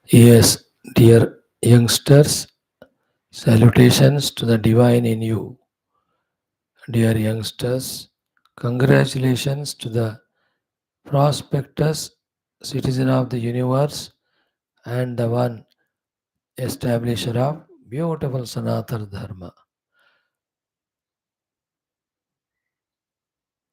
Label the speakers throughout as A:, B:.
A: Yes, dear youngsters, salutations to the divine in you. Dear youngsters, congratulations to the prospectus citizen of the universe and the one establisher of beautiful Sanatana Dharma.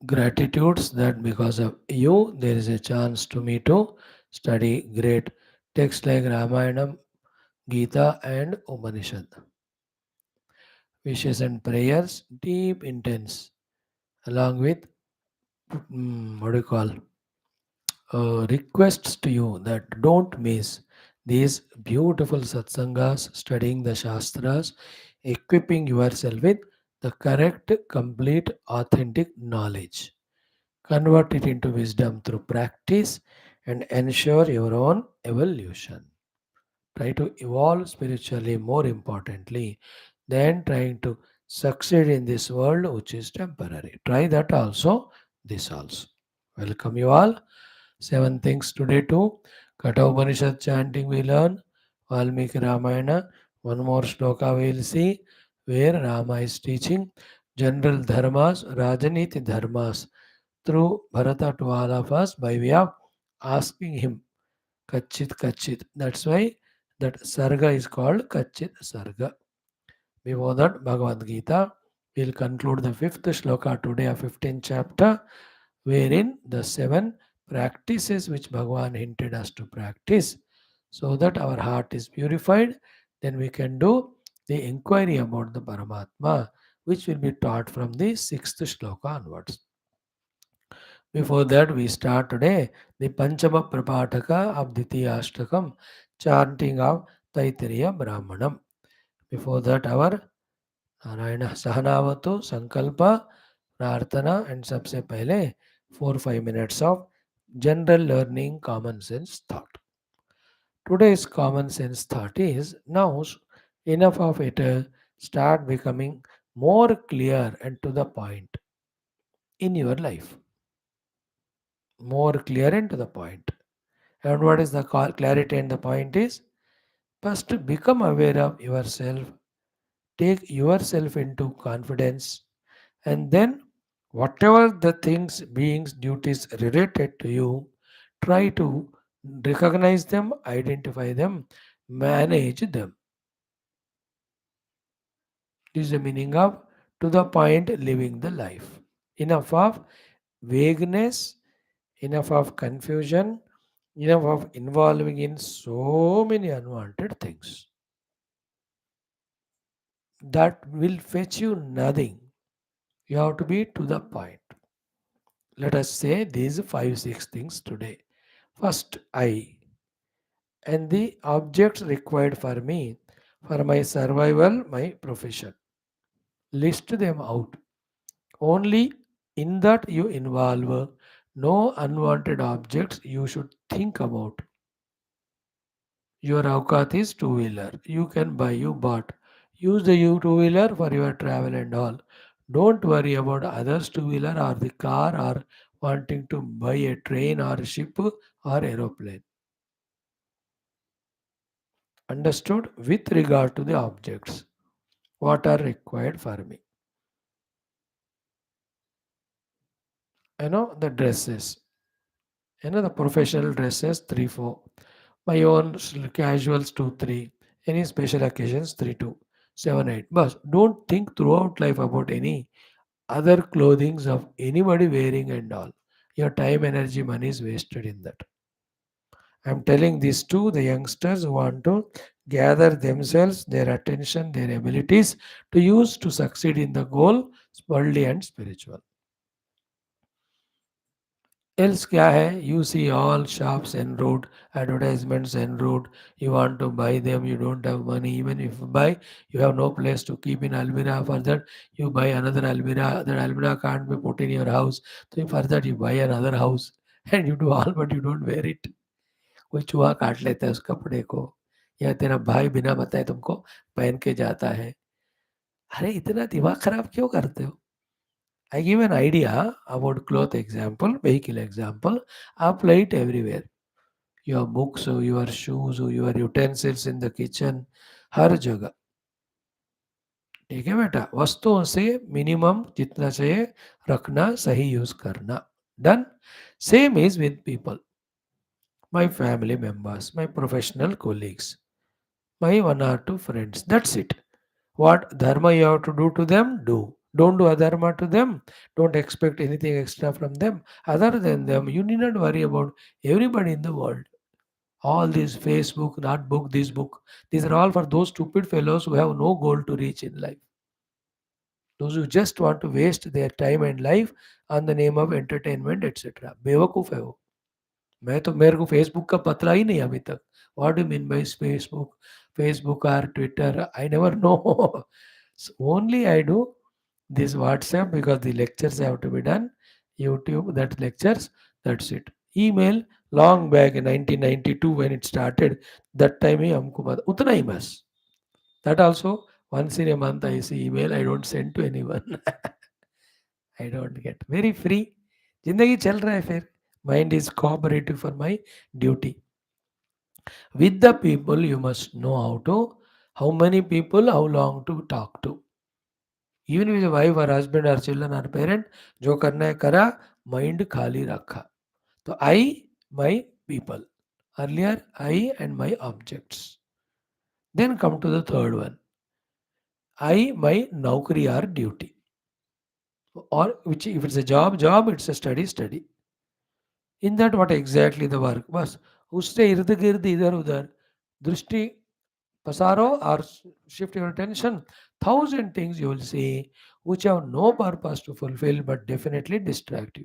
A: Gratitudes that because of you there is a chance to me to study great texts like Ramayanam, Geetha and Upanishad. Wishes and prayers, deep intense, along with what do you call requests to you that don't miss these beautiful satsangas, studying the Shastras, equipping yourself with the correct, complete, authentic knowledge. Convert it into wisdom through practice and ensure your own evolution. Try to evolve spiritually more importantly than trying to succeed in this world which is temporary. Try that also, this also. Welcome you all. Seven things today too. Katha Upanishad chanting we learn. Valmiki Ramayana. One more shloka we will see where Rama is teaching general dharmas, Rajaneethi dharmas through Bharata to all of us by way of asking him Kachchith Kachchith. That's why that Sarga is called Kachchith Sarga. Before that, Bhagavad Gita will conclude the fifth shloka today of 15th chapter, wherein the seven practices which Bhagavan hinted us to practice so that our heart is purified, then we can do the inquiry about the Paramatma, which will be taught from the sixth shloka onwards. Before that, we start today the Panchama Prapataka of Ditiyashtakam, chanting of Taittiriya Brahmanam. Before that, our Narayan सहनावतु संकल्प प्रार्थना and सबसे पहले 4-5 minutes of general learning common sense thought. Today's common sense thought is now enough of it, start becoming more clear and to the point in your life. More clear and to the point. And what is the clarity and the point is? First, become aware of yourself, take yourself into confidence, and then whatever the things, beings, duties related to you, try to recognize them, identify them, manage them. This is the meaning of to the point living the life. Enough of vagueness, enough of confusion, enough of involving in so many unwanted things. That will fetch you nothing. You have to be to the point. Let us say these 5-6 things today. First, I and the objects required for me, for my survival, my profession. List them out. Only in that you involve no unwanted objects you should think about. Your avkat is two-wheeler. You can buy, you bought. Use the two-wheeler for your travel and all. Don't worry about others two-wheeler or the car or wanting to buy a train or a ship or aeroplane. Understood with regard to the objects. What are required for me? The dresses. The professional dresses 3-4. My own casuals 2-3. Any special occasions 3-7-8. But don't think throughout life about any other clothings of anybody wearing and all. Your time, energy, money is wasted in that. I'm telling this to the youngsters who want to gather themselves, their attention, their abilities to use to succeed in the goal, worldly and spiritual. Else क्या है? You see all shops en route, advertisements en route. You want to buy them, you don't have money. Even if you buy, you have no place to keep in almirah. For that, you buy another almirah. That almirah can't be put in your house. So for that, you buy another house and you do all, but you don't wear it. कोई चूहा काट लेता है उस कपड़े को, या तेरा भाई बिना बताए तुमको पहन के जाता है. अरे इतना दिमाग खराब क्यों करते हो? I give an idea about cloth example, vehicle example, apply it everywhere. your books, your shoes, your utensils in the kitchen, हर जगह. ठीक है बेटा, वस्तुओं से मिनिमम जितना चाहिए रखना, सही यूज करना. Done. Same is with people, my family members, my professional colleagues, my one or two friends. That's it. What dharma you have to do to them, do. Don't do adharma to them. Don't expect anything extra from them. Other than them, you need not worry about everybody in the world. All this Facebook, that book, this book, these are all for those stupid fellows who have no goal to reach in life. Those who just want to waste their time and life on the name of entertainment, etc. बेवकूफ़ है वो. मैं तो, मेरे को Facebook का पता ही नहीं अभी तक. What do mean by Facebook, Facebook और Twitter, I never know. Only I do this WhatsApp because the lectures have to be done. YouTube, that lectures, that's it. Email, long back in 1992 when it started, that time ही हमको पता, उतना ही बस. That also once in a month I see email, I don't send to anyone. I don't get, very free. जिंदगी चल रहा है फिर. Mind is cooperative for my duty. With the people, you must know how many people, how long to talk to. Even with a wife or husband or children or parent, जो करना है करा, mind खाली रखा. तो I, my people. Earlier, I and my objects. Then come to the third one. I, my naukri or duty. Or which, if it's a job, it's a study. In that, what exactly the work? बस उससे इर्द गिर्द इधर उधर दृष्टि पसारो or shift your attention. Thousand things you will see which have no purpose to fulfill but definitely distract you.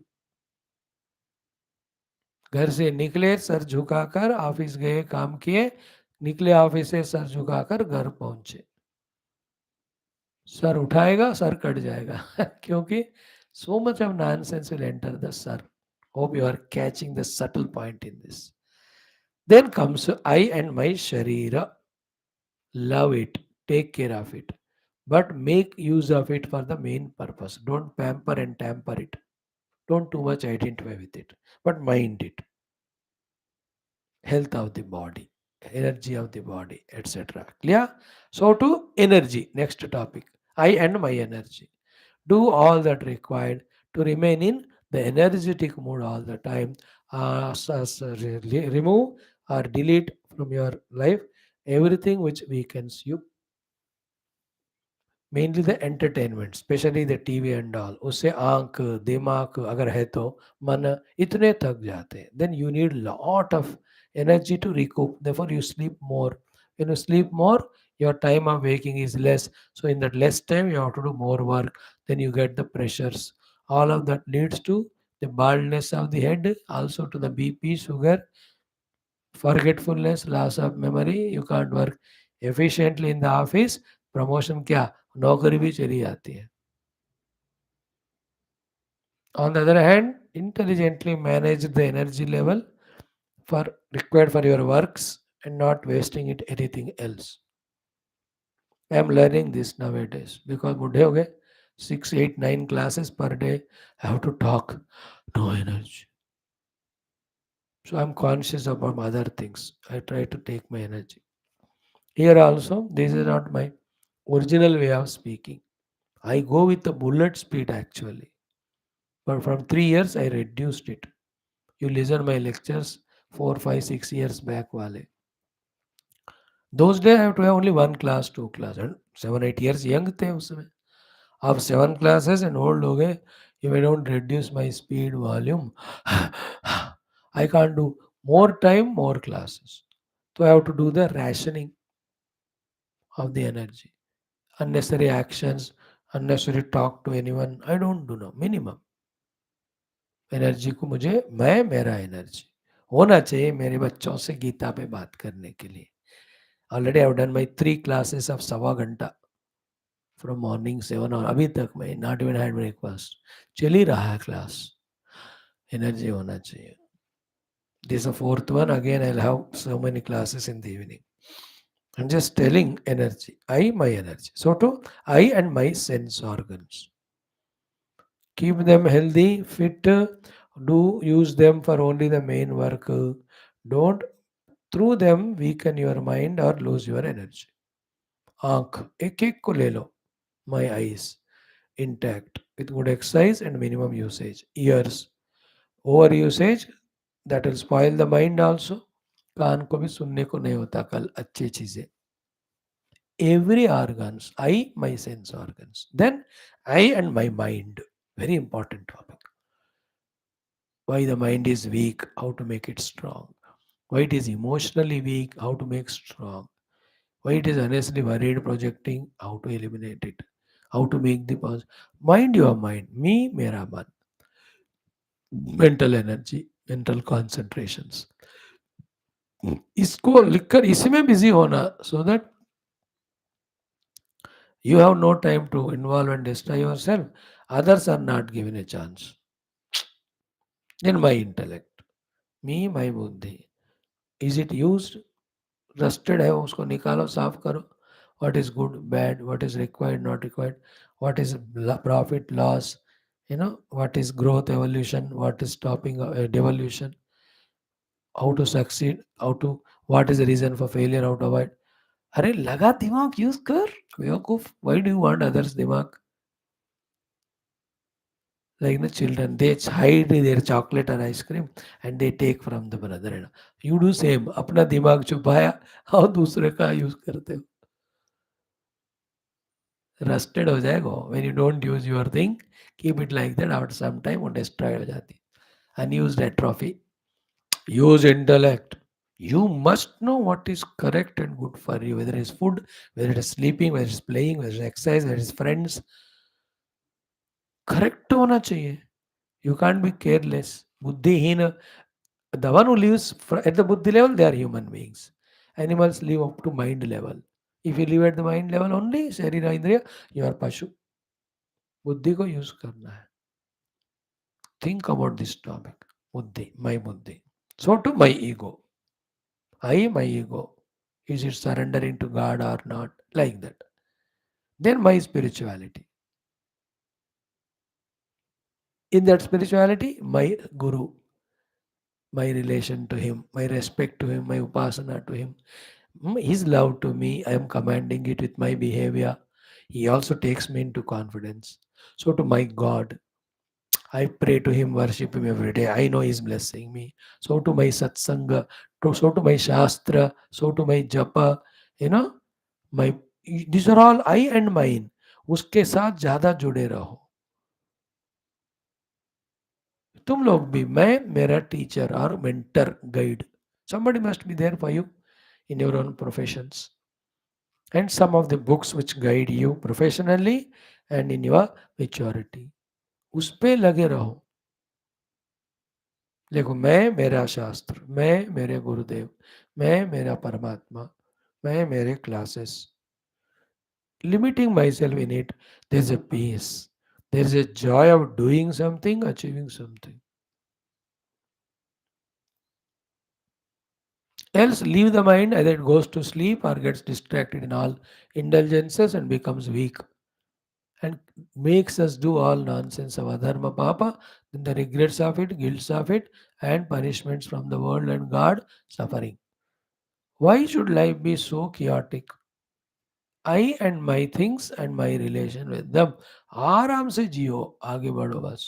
A: घर से निकले सर झुकाकर ऑफिस गए, काम किए, निकले ऑफिस से सर झुकाकर घर पहुंचे. सर उठाएगा, सर कट जाएगा. क्योंकि so much of nonsense will enter the sir. Hope you are catching the subtle point in this. Then comes I and my sharira. Love it, take care of it, but make use of it for the main purpose. Don't pamper and tamper it. Don't too much identify with it, but mind it. Health of the body, energy of the body, etc. Clear? So to energy, next topic. I and my energy. Do all that required to remain in the energetic mood all the time. Remove or delete from your life everything which weakens you, mainly the entertainment, specially the TV and all. उससे आंख दिमाग अगर है तो मन इतने थक जाते हैं. Then you need lot of energy to recoup. Therefore you sleep more. When you sleep more, your time of waking is less, so in that less time you have to do more work. Then you get the pressures. All of that leads to the baldness of the head, also to the BP, sugar, forgetfulness, loss of memory. You can't work efficiently in the office. Promotion क्या, नौकरी भी चली जाती है. On the other hand, intelligently manage the energy level for required for your works and not wasting it anything else. I am learning this nowadays because बुढ़े हो गए, 6, 8, 9 classes per day. I have to talk, no energy. So I am conscious about other things. I try to take my energy. Here also, this is not my original way of speaking. I go with the bullet speed actually. But from 3 years, I reduced it. You listen my lectures 4, 5, 6 years back wale. Those days I have to have only one class, two class, and 7, 8 years young थे उसमें. अब 7 classes and old हो गए. If I don't reduce my speed, volume, I can't do more time, more classes. So I have to do the rationing of the energy. Unnecessary actions, unnecessary talk to anyone, I don't do now. Minimum. Energy को मुझे, मैं मेरा energy होना चाहिए मेरे बच्चों से गीता पे बात करने के लिए. Already I have done my 3 classes of 1.25 घंटा फ्रॉम मॉर्निंग 7 और अभी तक मैं नॉट इवन हैड ब्रेकफास्ट. चल ही रहा है क्लास. एनर्जी होना चाहिए. This a fourth one again. I will have so many classes in the evening. I'm just telling energy. I, my energy. So to I and my sense organs. Keep them healthy, fit, do use them for only the main work. Don't through them weaken your mind or lose your energy. आँख एक एक को ले लो. My eyes intact with good exercise and minimum usage. Ears over usage that will spoil the mind also. कान को भी सुनने को नहीं होता कल अच्छी चीजें. Every organs, I my sense organs. Then I and my mind. Very important topic. Why the mind is weak, how to make it strong. Why it is emotionally weak, how to make strong. Why it is unnecessarily worried, projecting, how to eliminate it. How to make the pause. Mind your mind. Me, mera man. Mental energy, mental concentrations. इसको लिखकर इसी में busy होना so that you have no time to involve and destroy yourself. Others are not given a chance. Then my intellect, me, my buddhi. Is it used? Rusted है उसको निकालो साफ करो. What is good, bad, what is required, not required, what is profit, loss, what is growth, evolution, what is stopping devolution, how to succeed, what is the reason for failure, how to avoid. अरे लगा दिमाग use कर बेवकूफ. Why do you want others दिमाग? Like the children, they hide their chocolate or ice cream and they take from the brother. You do same. अपना दिमाग छुपाया और दूसरे का यूज करते हो. रस्टेड हो जाएगा. When you don't use your thing, keep it like that. After some time वो destroy हो जाती. Unused atrophy. Use intellect. You must know what is correct and good for you, whether it's food, whether it is sleeping, whether it's playing, whether it's exercise, whether it's friends. Correct होना चाहिए. You can't be careless. बुद्धिहीन. The one who lives at the buddhi level, they are human beings. Animals live up to mind level. If you live at the mind level only, sharira indriya, you are pashu. बुद्धि को use करना है. Think about this topic. Buddhi, my buddhi. So to my ego. I, my ego. Is it surrendering to God or not? Like that. Then my spirituality. In that spirituality, my guru, my relation to him, my respect to him, my upasana to him, his love to me, I am commanding it with my behavior. He also takes me into confidence. So to my God, I pray to him, worship him every day. I know he's blessing me. So to my satsanga, so to my shastra, so to my japa, my these are all I and mine. उसके साथ ज्यादा जुड़े रहो. तुम लोग भी. मैं मेरा टीचर और mentor guide. Somebody must be there for you in your own professions. And some of the books which guide you professionally and in your maturity. उस पे लगे रहो. देखो मैं मेरा शास्त्र, मैं मेरे गुरुदेव, मैं मेरा परमात्मा, मैं मेरे classes. Limiting myself in it, there's a peace. There's a joy of doing something, achieving something. Else leave the mind, either it goes to sleep or gets distracted in all indulgences and becomes weak and makes us do all nonsense of adharma papa, then the regrets of it, guilts of it, and punishments from the world and God, suffering. Why should life be so chaotic? I and my things and my relation with them. आराम से जियो, आगे बढ़ो बस.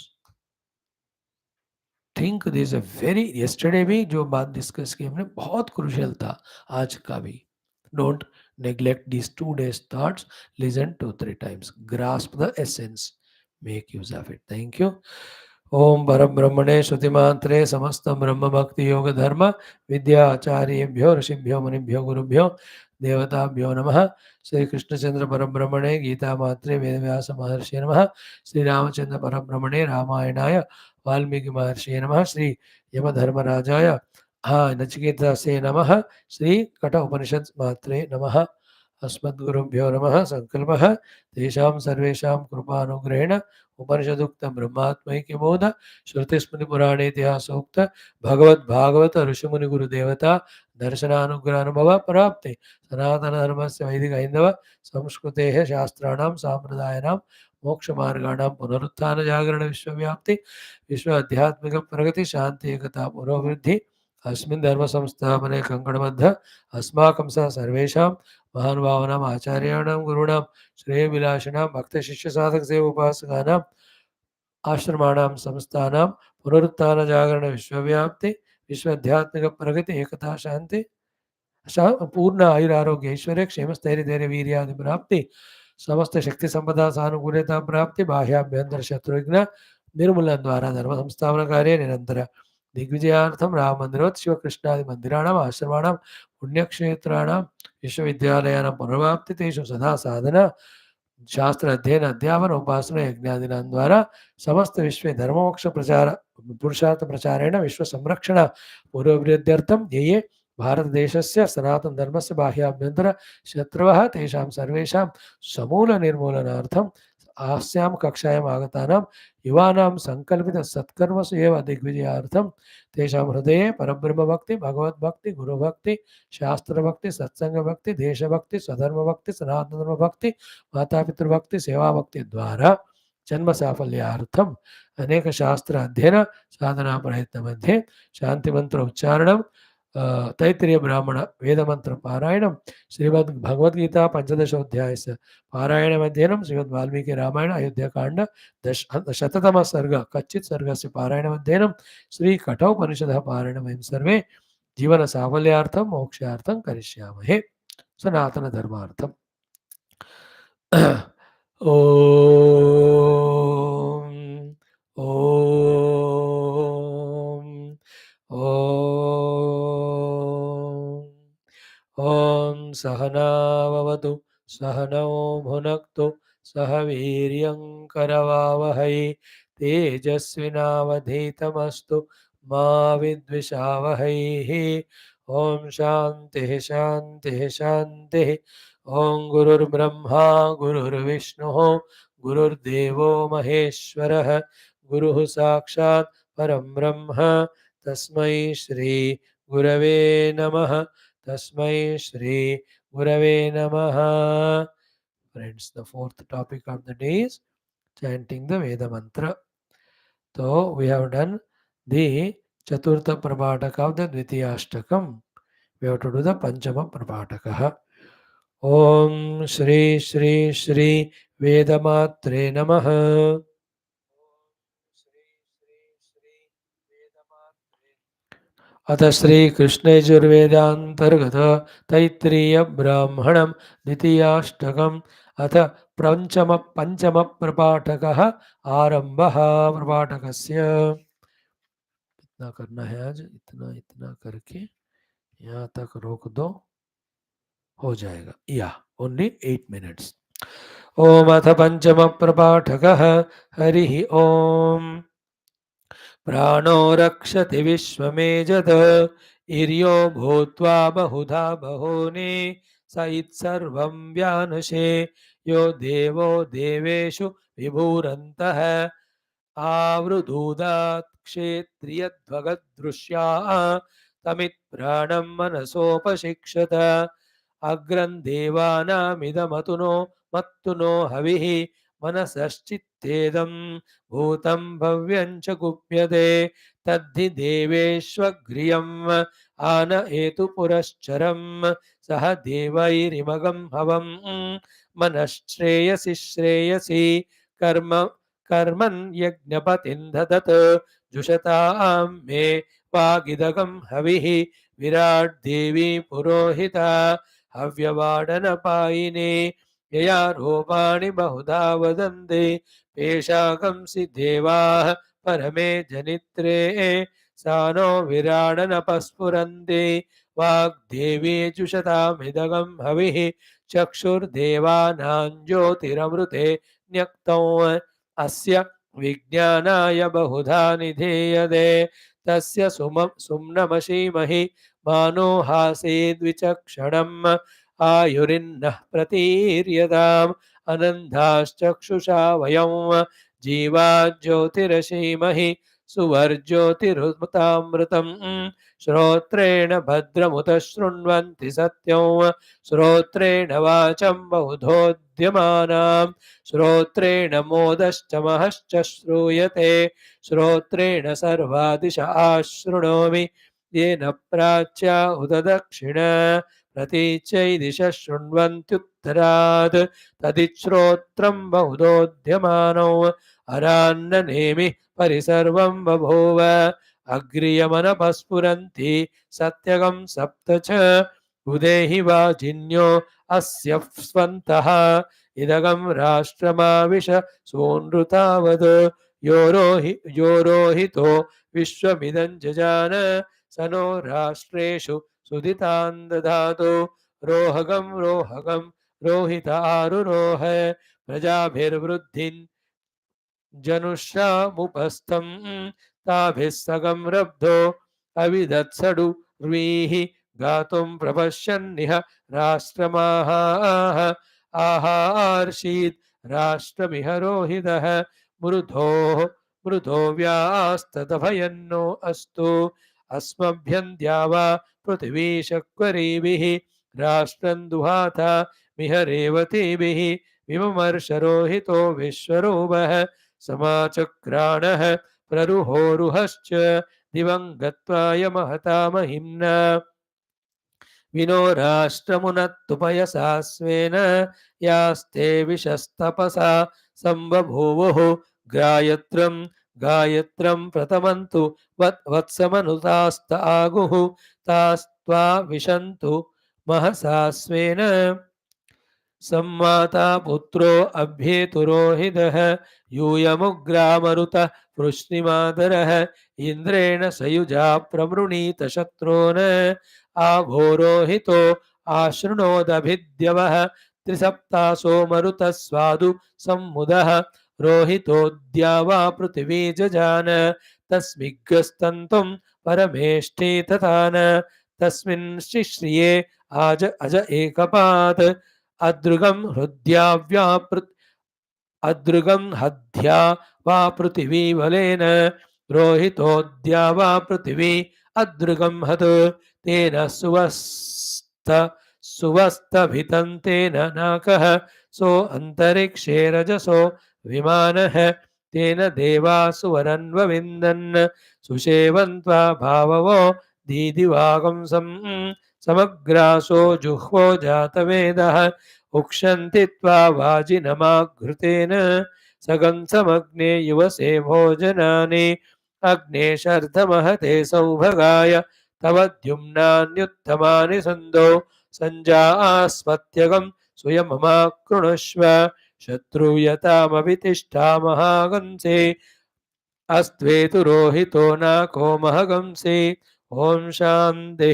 A: Think this a very yesterday भी जो बात discuss की हमने बहुत क्रूशियल था. आज का भी. Don't neglect these 2 days thoughts. Listen 2-3 times. Grasp the essence. Make use of it. Thank you. ओम परब्रह्मणे श्रुतिमात्रे समस्त ब्रह्म भक्ति योग धर्म विद्याचार्येभ्यो ऋषिभ्यो मुनिभ्यो गुरुभ्यो देवताभ्यो नमः. श्री कृष्णचंद्र परब्रह्मणे गीता मात्रे वेदव्यास महर्षि नमः. श्री रामचंद्र परब्रह्मणे रामायणाय वाल्मीकि महर्षि नमः. श्री यमधर्मराजाय नचिकेता से नमः. श्री कठ उपनिषद मात्रे नमः. अस्मद्गुरुभ्यो नमः. संकल्पः तेषां सर्वेषां कृपानुग्रहेण उपनिषदुक्त ब्रह्मात्मैक्यबोध श्रुतिस्मृतिपुराणेतिहासोक्त भगवद्भागवत ऋषिमुनिगुरुदेवता दर्शनानुग्रहानुभव प्राप्ते सनातनधर्मस्य वैदिक हैन्दव संस्कृतेः शास्त्राणां साम्प्रदायानां मोक्षमार्गाणां पुनरुत्थान जागरण विश्वव्याप्ति विश्व आध्यात्मिक प्रगति शांति एकता पुरोवृद्धि अस्मिन् धर्मसंस्थापने कङ्कणबद्ध अस्माकं सह सर्वेषां महानुभावानाम् आचार्याणां गुरूणां श्रेयविलासिनां भक्तशिष्यसाधकसेवोपासकानाम् आश्रमाणां संस्थानां पुनरुत्थानजागरणविश्वव्याप्ति विश्वाध्यात्मिकप्रगति एकता शान्ति पूर्ण आयुरारोग्य ऐश्वर्य क्षेम स्थैर्य धैर्य वीर्यादि प्राप्ति समस्त शक्ति संपदा सानुकूलता प्राप्ति बाह्याभ्यंतर शत्रुघ्न निर्मूलन द्वारा धर्म संस्थापन कार्य निरंतर दिग्विजयार्थम राम मंदिरोत् शिव कृष्णादि मंदिराणाम् आश्रमाणां पुण्यक्षेत्राणां विश्वविद्यालयानां पुनर्वाप्ति तेषु सदा साधना शास्त्र अध्ययन अध्यापन उपासना यज्ञादीनां द्वारा समस्त विश्व धर्ममोक्ष प्रचार पुरुषार्थ प्रचारेण विश्व संरक्षण पूर्ववृद्ध्यर्थं ये ये भारतदेशस्य सनातनधर्मस्य बाह्याभ्यन्तर शत्रवः तेषां सर्वेषां समूलनिर्मूलनार्थम् अस्यां कक्षायाम् आगतानां युवानां सङ्कल्पितसत्कर्मसु एव दिग्विजयार्थं तेषां हृदये परब्रह्मभक्ति भगवद्भक्ति गुरुभक्ति शास्त्रभक्ति सत्संगभक्ति देशभक्ति स्वधर्मभक्ति सनातनधर्मभक्ति मातापितृभक्ति सेवाभक्ति द्वारा जन्म साफल्यार्थम् अनेक शास्त्र अध्ययन साधना प्रयत्न मध्ये शांति मंत्र उच्चारणं तैत्तिरीय ब्राह्मण वेद मंत्र पारायणं श्रीमद् भगवद्गीता पंचदशोध्यायस्य पारायणमध्ययनं श्रीमद् वाल्मीकि रामायण अयोध्याकाण्ड शततम सर्ग कच्चित् सर्गस्य पारायणमध्ययनं श्री कठोपनिषदः पारायणं वयं सर्वे जीवन साफल्यार्थं मोक्षार्थं करिष्यामहे सनातन धर्मार्थम् ॐ ॐ सहनाववतु सहनौ भुनक्तु सह वीर्यङ्करवावहै तेजस्विनावधीतमस्तु मा विद्विषावहैः ॐ शान्तिः शान्तिः शान्तिः ॐ गुरुर्ब्रह्मा गुरुर्विष्णुः गुरुर्देवो महेश्वरः गुरुः साक्षात् परं ब्रह्म तस्मै श्री गुरवे नमः तस्मै श्री गुरवे नमः. Friends, the fourth topic of the day is chanting the Veda mantra. So we have done the Chaturtha Prabhataka of the Dvitiyashtakam. We have to do the Panchama Prabhataka. Om Shri Shri Shri Vedamatre Namaha. अथ श्री कृष्ण यजुर्वेदांतर्गत तैत्तिरीय ब्राह्मणं द्वितीयाष्टकम् अथ पंचम प्रपाठकः आरंभः. प्रपाठकस्य इतना करना है आज, इतना इतना करके यहाँ तक रोक दो, हो जाएगा. या ओनली 8 minutes. ओम अथ पंचम प्रपाठकः हरिः ओम. प्राणो रक्षति विश्वमेजत इर्यो भूत्वा बहुधा बहूनि स इत्सर्वं व्यानुषे यो देवो देवेषु विभूरन्तः आवृदूदात् क्षेत्रियध्वगदृश्या तमित्प्राणं मनसोपशिक्षत अग्रं देवानामिदमतुनो मत्तुनो हविः मनसश्चित्तेदं भूतं भव्यं च गुप्यते तद्धि देवेष्वग्रियम् आन एतु पुरश्चरं सह देवैरिमगं हवं मनश्श्रेयसि श्रेयसि कर्म कर्मन् यज्ञपतिं ददत् जुषतां मे वागिदगं हविः विराट् देवी पुरोहिता हव्यवाडनपायिने यया रूपाणि बहुधा वदन्ति पेशाकंसि देवाः परमे जनित्रे सा नो विराडनपस्फुरन्ति वाग्देवी जुषतामिदगं हविः चक्षुर्देवानां ज्योतिरमृते न्यक्तौ अस्य विज्ञानाय बहुधा निधीयते तस्य सुम्नमशीमहि मानो हासीद्विचक्षणम् आयुरिन्नः प्रतीर्यताम् अनन्धाश्चक्षुषा वयं जीवा ज्योतिरसीमहि सुवर्ज्योतिरुतामृतम् श्रोत्रेण भद्रमुत शृण्वन्ति सत्यं श्रोत्रेण वाचं बहुधोद्यमानां श्रोत्रेण मोदश्च महश्च श्रूयते श्रोत्रेण सर्वादिश आशृणोमि येन प्राच्या उत दक्षिण प्रतीच्यै दिशः शृण्वन्त्युत्तरात् तदिच्छ्रोत्रं बहुदोद्यमानौ अरान्ननेमि परिसर्वं बभूव अग्रियमनपस्फुरन्ति सत्यगं सप्त च उदेहि वाजिन्यो अस्य स्वन्तः इदगं राष्ट्रमाविश सोनृतावद् यो रोहितो विश्वमिदं जजान स नो राष्ट्रेषु सुदितान् दधातु रोहगं रोहगं रोहितारुरोह प्रजाभिर्वृद्धिन् जनुष्यामुपस्थं ताभिः सगं रब्धो अविदत्सडु र्वीः गातुं प्रपश्यन्निह राष्ट्रमाः आहार्षीत् राष्ट्रमिह रोहितः मृधो व्यास्तदभयन्नो अस्तु अस्मभ्यं वा पृथिवी शक्वरीभिः राष्ट्रं दुहाता मिह रेवतीभिः विममर्षरोहितो विश्वरूपः समाचक्राणः प्ररुहोरुहश्च दिवं गत्वाय महता महिम्ना विनो राष्ट्रमुनत्तुपयसा स्वेन यास्ते विशस्तपसा सम्बभूवुः गायत्रं प्रथमन्तु वत्समनुतास्त आगुः तास्त्वा विशन्तु महसा स्वेन सम्माता पुत्रो अभ्येतुरोहितः यूयमुग्रामरुतः वृष्णिमातरः इन्द्रेण सयुजा प्रमृणीत शत्रून् आघोरोहितो आशृणोदभिद्यवः त्रिसप्तासो मरुतः स्वादु सम्मुदः रोहितोऽद्या पृथिवी जजान तस्मिग्गस्तन्तुं परमेष्ठी तथा न तस्मिन् शिश्रिये अज एकपात् अदृगं हृद्या अदृगं हद्या वा पृथिवी बलेन रोहितोऽद्या वा पृथिवी अदृगं हत् तेन सुवस्तभितं तेन नाकः सो अन्तरिक्षे रजसो विमानः तेन देवा सुवरन्वविन्दन् सुषेवन्त्वा भाववो दीदिवागंसं समग्रासो जुह्वो जातवेदः उक्षन्ति त्वा वाजिनमाघृतेन सगंसमग्ने युवसे भोजनानि अग्ने शर्धमहते सौभगाय तव द्युम्नान्युत्तमानि सन्दो सञ्जास्मत्यगं स्वयममाकृणुष्व शत्रुयतामभितिष्ठामहागंसे अस्त्वेतु रोहितो नाको महगंसे Om Shanti.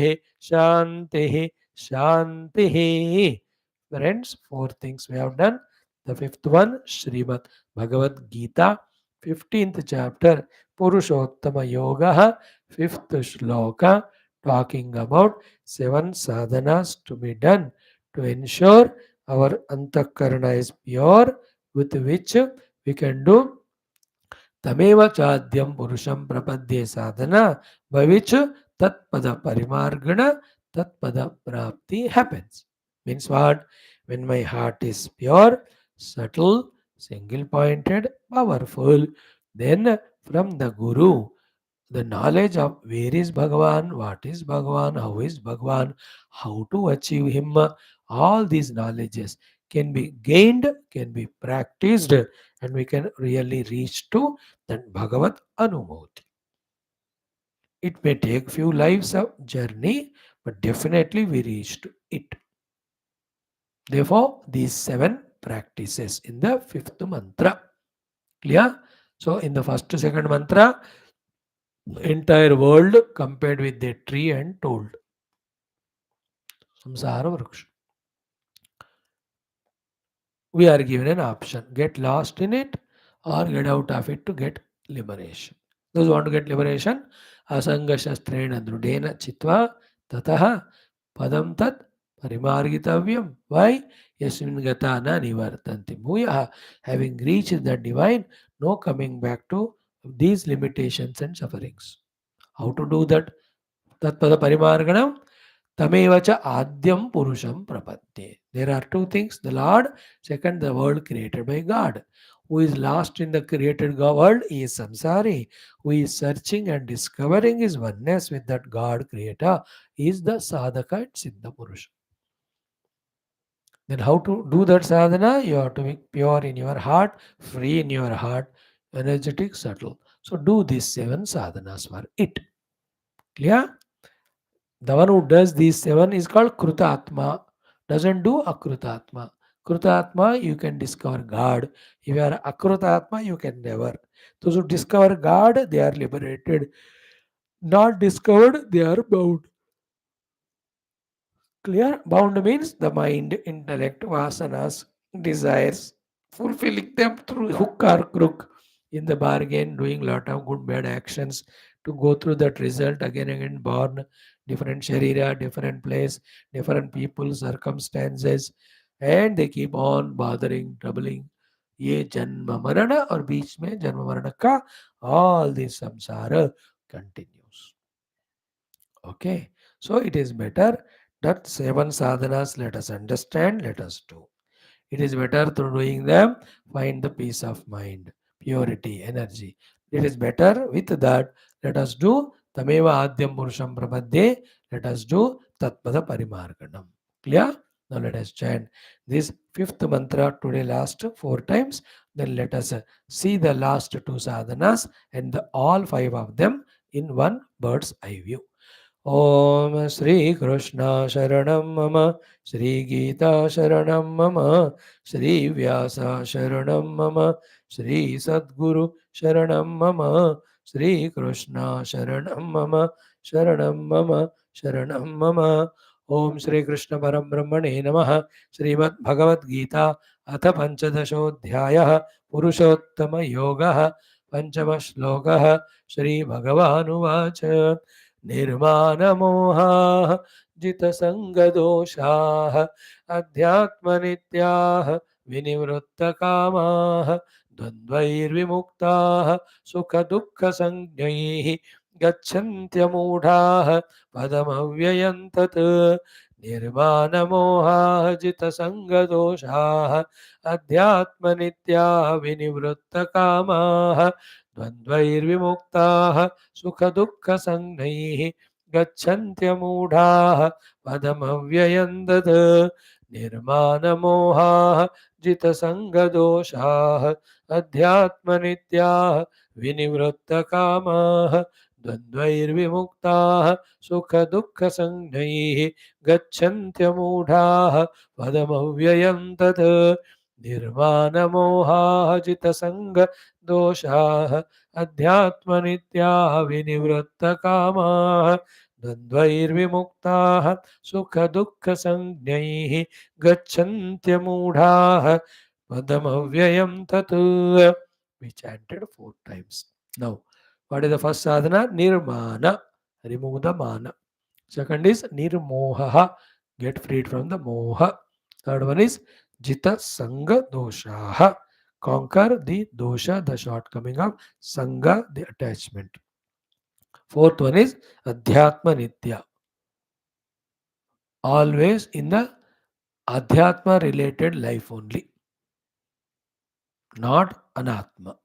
A: Friends, four things we have done. The fifth one, Srimad Bhagavad Gita, 15th chapter, Purushottama Yoga, fifth shloka, talking about seven sadhanas to be done to ensure our antakarana is pure, with which we can do तमेव चाद्यं पुरुषं प्रपद्ये साधना by which tatpada parimargana tatpada prapti happens. Means what? When my heart is pure, subtle, single pointed, powerful, then from the Guru, the knowledge of where is Bhagavan, what is Bhagavan, how is Bhagavan, how to achieve him, all these knowledges can be gained, can be practiced, and we can really reach to that Bhagavat Anumoti. It may take few lives of journey, but definitely we reach to it. Therefore, these seven practices in the fifth mantra. Clear? So, in the first, second mantra, entire world compared with the tree and told. Samsara Vriksha. We are given an option. Get lost in it or get out of it to get liberation. Those who want to get liberation, asanga shastrena drudena chitva tataha padam tat parimargitavyam. Why? Yasmin gata na nivartanti bhuyaha. Having reached the divine, no coming back to these limitations and sufferings. How to do that? Tat pada parimarganam Tamevacha Adyam Purusham Prapadye. There are two things, the Lord, second, the world created by God. Who is lost in the created world is samsari. Who is searching and discovering his oneness with that God creator is the sadhaka and siddha purusha. Then how to do that sadhana? You have to be pure in your heart, free in your heart, energetic, subtle. So do these seven sadhanas for it. Clear? The one who does these seven is called Krutatma. Doesn't do Akrutatma. Krutatma, you can discover God. If you are Akrutatma, you can never. Those who discover God, they are liberated. Not discovered, they are bound. Clear? Bound means the mind, intellect, vasanas, desires, fulfilling them through hook or crook. In the bargain, doing lot of good bad actions to go through that result again and again, born, different sharira, different place, different people, circumstances, and they keep on bothering, troubling. ये जन्म मरण और बीच में जन्म मरण का all this samsara continues. Okay, so it is better that seven sadhanas let us understand, let us do. It is better through doing them, find the peace of mind, purity, energy. It is better with that. Let us do Tameva Adyam Purusham Prapadde. Let us do Tatpada Parimarganam. Clear? Now let us chant this fifth mantra today last four times. Then let us see the last two sadhanas and all five of them in one bird's eye view. ॐ श्रीकृष्ण शरणं मम श्रीगीता शरणं मम श्रीव्यास शरणं मम श्रीसद्गुरु शरणं मम श्रीकृष्ण शरणं मम शरणं मम शरणं मम ॐ श्रीकृष्ण परब्रह्मणे नमः श्रीमद्भगवद्गीता अथ पञ्चदशोऽध्यायः पुरुषोत्तमयोगः पञ्चमश्लोकः श्रीभगवानुवाच निर्मानमोहाः जितसङ्गदोषाः अध्यात्मनित्याः विनिवृत्तकामाः द्वन्द्वैर्विमुक्ताः सुखदुःखसंज्ञैः गच्छन्त्यमूढाः पदमव्ययं तत् निर्मानमोहाः जितसङ्गदोषाः अध्यात्मनित्याः विनिवृत्तकामाः द्वन्द्वैर्विमुक्ताः सुखदुःखसंज्ञैः गच्छन्त्यमूढाः पदमव्ययं तत् निर्मानमोहाः जितसङ्गदोषाः अध्यात्मनित्याः विनिवृत्तकामाः द्वन्द्वैर्विमुक्ताः सुखदुःखसंज्ञैः गच्छन्त्यमूढाः पदमव्ययं तत् निर्मानमोहाः जितसङ्गदोषाः अध्यात्मनित्याः विनिवृत्तकामाः द्वन्द्वैर्विमुक्ताः सुखदुःखसंज्ञैः गच्छन्त्यमूढाः पदमव्ययं तत्. We chanted four times. Now, what is the first sadhana? Nirmana. Remove the mana. Second is nirmoha. Get freed from the moha. Third one is jita sanga doshaha. Conquer the dosha, the shortcoming of sanga, the attachment. Fourth one is adhyatma nitya. Always in the adhyatma related life only, not anatma.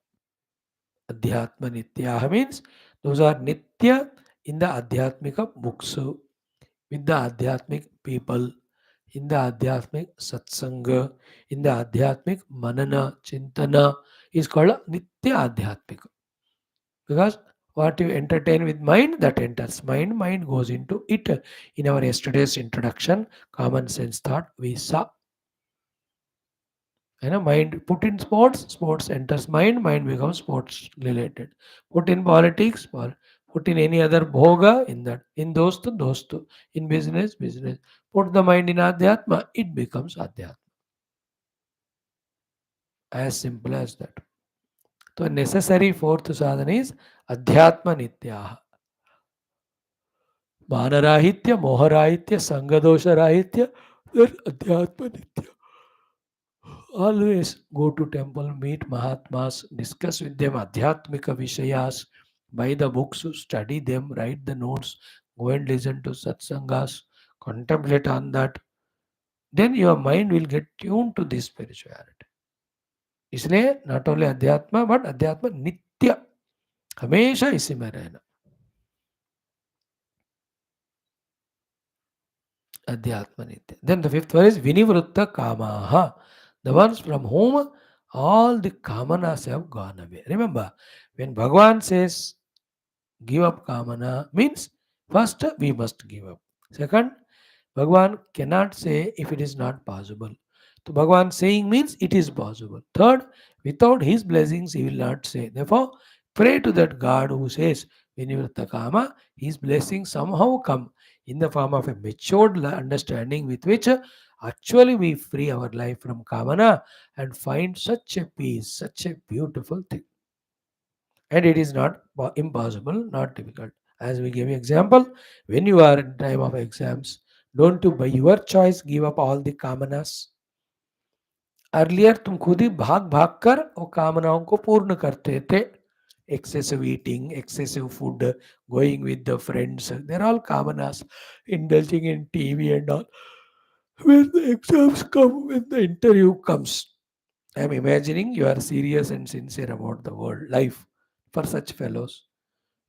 A: Adhyatma nitya means those are nitya in the adhyatmika books, with the adhyatmic people, in the adhyatmic satsanga, in the adhyatmic manana, chintana is called nitya adhyatmika. Because what you entertain with mind, that enters mind, mind goes into it. In our yesterday's introduction, common sense thought, we saw. Mind put in sports, sports enters mind, mind becomes sports related. Put in politics, put in any other bhoga, in that. In dostu, dostu. In business, business. Put the mind in adhyatma, it becomes adhyatma. As simple as that. So necessary fourth sadhana is adhyatma nityaha. मानराहित्य मोहराहित्य संगदोषराहित्य then adhyatma nitya. Always go to temple, meet Mahatmas, discuss with them adhyatmika vishayas, buy the books, study them, write the notes, go and listen to satsangas, contemplate on that. Then your mind will get tuned to this spirituality. इसलिए not only अध्यात्म but अध्यात्म नित्य, हमेशा इसी में रहना। अध्यात्म नित्य। Then the fifth one is vinivritta kamaha, the ones from whom all the kamanas have gone away. Remember, when Bhagavan says give up kamana, means first we must give up. Second, Bhagavan cannot say if it is not possible. So Bhagavan saying means it is possible. Third, without his blessings he will not say. Therefore, pray to that God who says Vinivritta Kama, his blessings somehow come in the form of a matured understanding with which actually we free our life from Kamana and find such a peace, such a beautiful thing. And it is not impossible, not difficult. As we gave you example, when you are in time of exams, don't you by your choice give up all the कामनास? Earlier तुम खुद ही भाग भाग कर वो कामनाओं को पूर्ण करते थे. Excessive eating, excessive food, going with the friends, they're all kamanas. Indulging in TV and all. When the exams come, when the interview comes, I'm imagining you are serious and sincere about the world life for such fellows.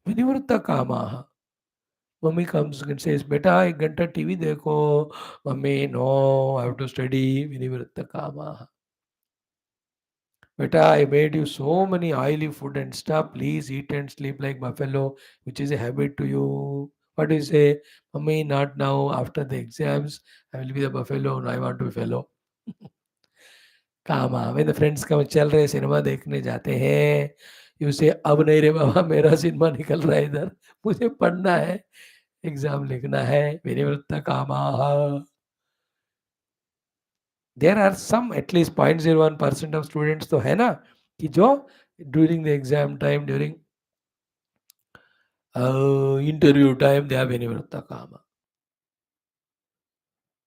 A: विनिवृत्त कामाः. Mummy comes and says, बेटा 1 घंटा TV देखो. Mummy, no, I have to study. विनिवृत्त कामाः. बेटा, I made you so many oily food and stuff. Please eat and sleep like buffalo, which is a habit to you. What do you say? Mummy, not now. After the exams, I will be the buffalo. No, I want to be fellow. Comma. When the friends come, चल रहे cinema देखने जाते हैं. You say, अब नहीं रे बाबा, मेरा cinema निकल रहा है इधर. मुझे पढ़ना है, एग्जाम लिखना है. विनिवृत्त कामाः. There are some at least 0.01% of students तो है ना कि जो during the exam time, during interview time, they are Vinivritta Kama.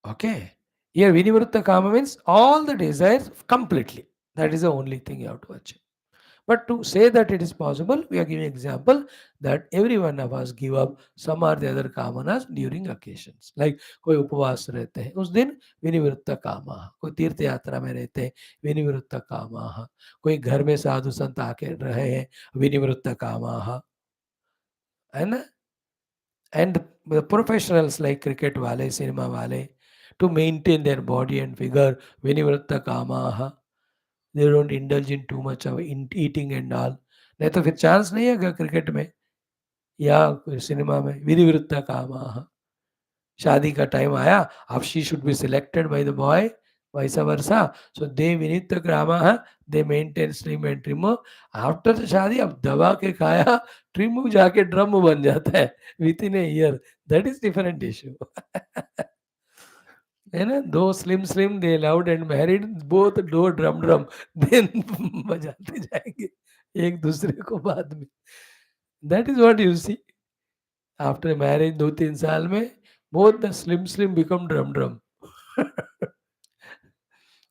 A: Okay. Here Vinivritta Kama means all the desires completely. That is the only thing you have to achieve. But to say that it is possible, we are giving example that every one of us give up some or the other kamanas during occasions. Like कोई उपवास रहते हैं उस दिन विनिवृत्त कामा, कोई तीर्थ यात्रा में रहते हैं विनिवृत्त कामा, कोई घर में साधु संत आके रहे हैं विनिवृत्त कामा, है ना. And the professionals like cricket wale, cinema wale, to maintain their body and figure, vinivritta kamaha, they don't indulge in too much of eating and all. नहीं तो फिर चांस नहीं है क्रिकेट में या सिनेमा में. विनिवृत्ता कामाहा. शादी का टाइम आया, अब she should be selected by the boy, वैसा वर्षा. सो दे विनित ग्रामा, they maintain slim and trim. After the शादी अब दबा के खाया, ट्रिम जाके ड्रम बन जाता है within a year. That is different issue. है ना. दो slim slim they loved and married, both दो ड्रम ड्रम देन बजाते जाएंगे एक दूसरे को बाद में. That is what you see. After marriage 2-3 साल में both the slim become drum.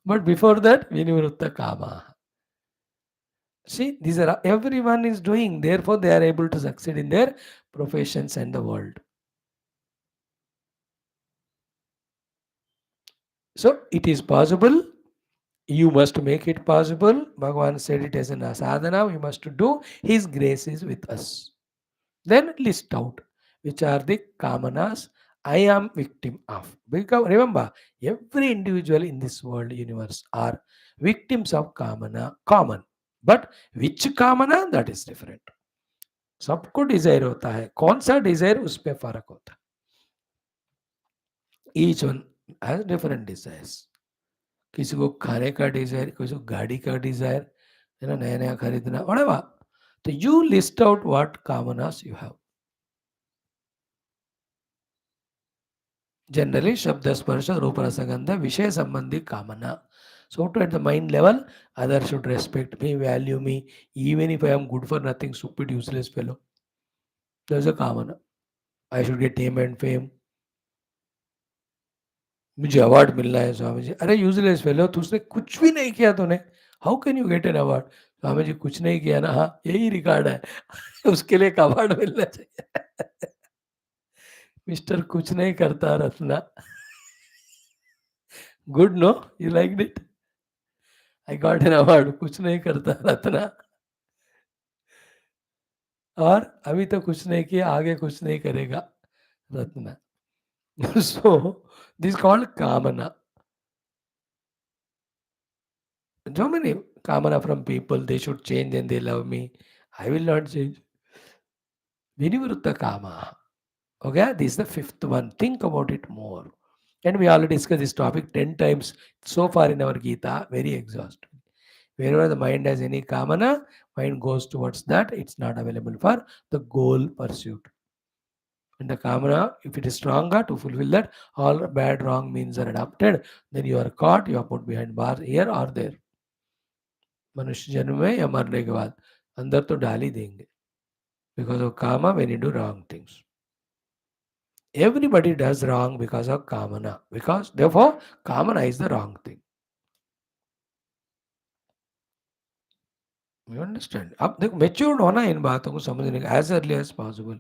A: But before that, vinivritta kama. See, these are everyone is doing. Therefore, they are able to succeed in their professions and the world. So it is possible. You must make it possible. Bhagavan said it as an sadhana. We must do. His grace is with us. Then list out which are the kamanas I am victim of. Because remember, every individual in this world universe are victims of kamana, common. But which kamana, that is different. सबको Dzire होता है, कौन सा Dzire उस पर फर्क होता है. Each one has different desires. किसी को खाने का डिजायर, किसी को गाड़ी का डिजायर, है ना, नया नया खरीदना, whatever. तो you list out what kamanas you have. Generally, Shabda Sparsha, Rupa Rasagandha, Vishaya Sambandhi Kamana. So to at the mind level, others should respect me, value me, even if I am good for nothing, stupid, useless fellow. There's a Kamana. I should get name and fame. मुझे award मिलना है स्वामी जी. अरे useless fellow, तुझने कुछ भी नहीं किया तूने. How can you get an award? Swami ji कुछ नहीं किया ना. हाँ, यही रिकॉर्ड है. उसके लिए एक अवार्ड मिलना चाहिए. मिस्टर कुछ नहीं करता Ratna. Good, no? You liked it? I got an award, कुछ नहीं करता रत्ना, और अभी तो कुछ नहीं किया, आगे कुछ नहीं करेगा Ratna. So this is called kamana. So many kamana from people, they should change and they love me. I will not change. Vinivruta kama. Okay, this is the fifth one. Think about it more. And we already discussed this topic 10 times so far in our Geetha, very exhaustive. Wherever the mind has any kamana, mind goes towards that. It's not available for the goal pursuit. And the kamana, if it is stronger to fulfill that, all bad, wrong means are adopted. Then you are caught, you are put behind bars here or there. मनुष्य जन्म में या मरने के बाद अंदर तो डाल ही देंगे. Because of karma, when you do wrong things. Everybody does wrong because of kamana. Because therefore, kamana is the wrong thing. You understand? अब देखो मेच्योर्ड होना इन बातों को समझने का as early as possible.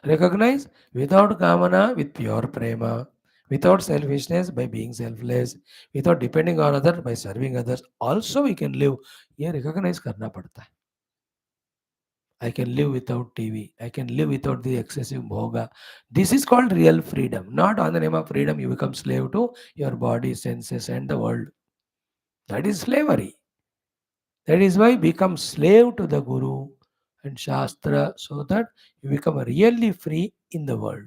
A: Recognize without kamana, with pure prema, without selfishness, by being selfless, without depending on others, by serving others. Also we can live. ये recognize करना पड़ता है. I can live without TV. I can live without the excessive bhoga. This is called real freedom. Not on the name of freedom, you become slave to your body, senses, and the world. That is slavery. That is why become slave to the Guru and Shastra so that you become really free in the world.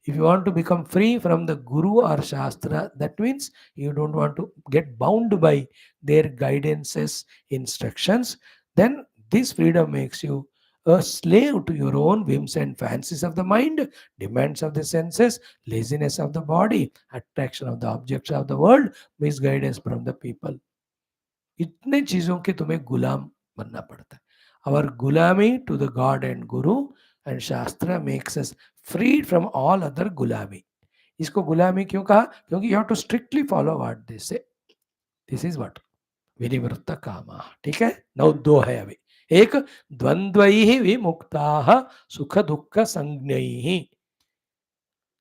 A: If you want to become free from the Guru or Shastra, that means you don't want to get bound by their guidances, instructions, then this freedom makes you a slave to your own whims and fancies of the mind, demands of the senses, laziness of the body, attraction of the objects of the world, misguidance from the people. इतने चीजों के तुम्हें गुलाम बनना पड़ता है. Our gulami to the God and Guru and Shastra makes us freed from all other gulami. इसको गुलामी क्यों कहा? क्योंकि you have to strictly follow what they say. This is what विनिवृत्त कामा. ठीक है, नौ दो है अभी. एक द्वंद्वैः विमुक्ताः सुख दुख संज्ञैः.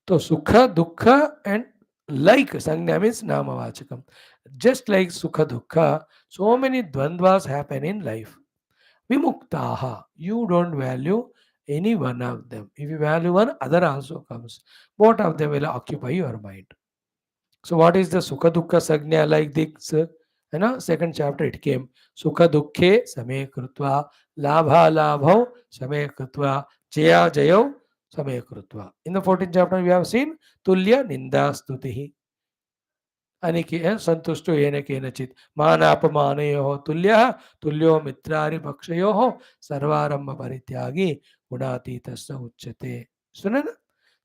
A: तो सुख दुख and like sangnya means namavachakam. Just like sukha dukha, so many dvandvas happen in life. Vimuktaha, you don't value any one of them. If you value one, other also comes. Both of them will occupy your mind. So what is the sukha dukkha sagnya like this? Second chapter it came. Sukha dukkhe same krutva, labha labho same krutva, jaya jayo same krutva. In the 14th chapter we have seen tulya ninda stutihi. अनिके संतुष्टो येन केनचित् मानापमानयोः तुल्यः तुल्यो मित्रारिपक्षयोः सर्वारम्भ परित्यागी गुणातीतस्य उच्यते. सुने ना,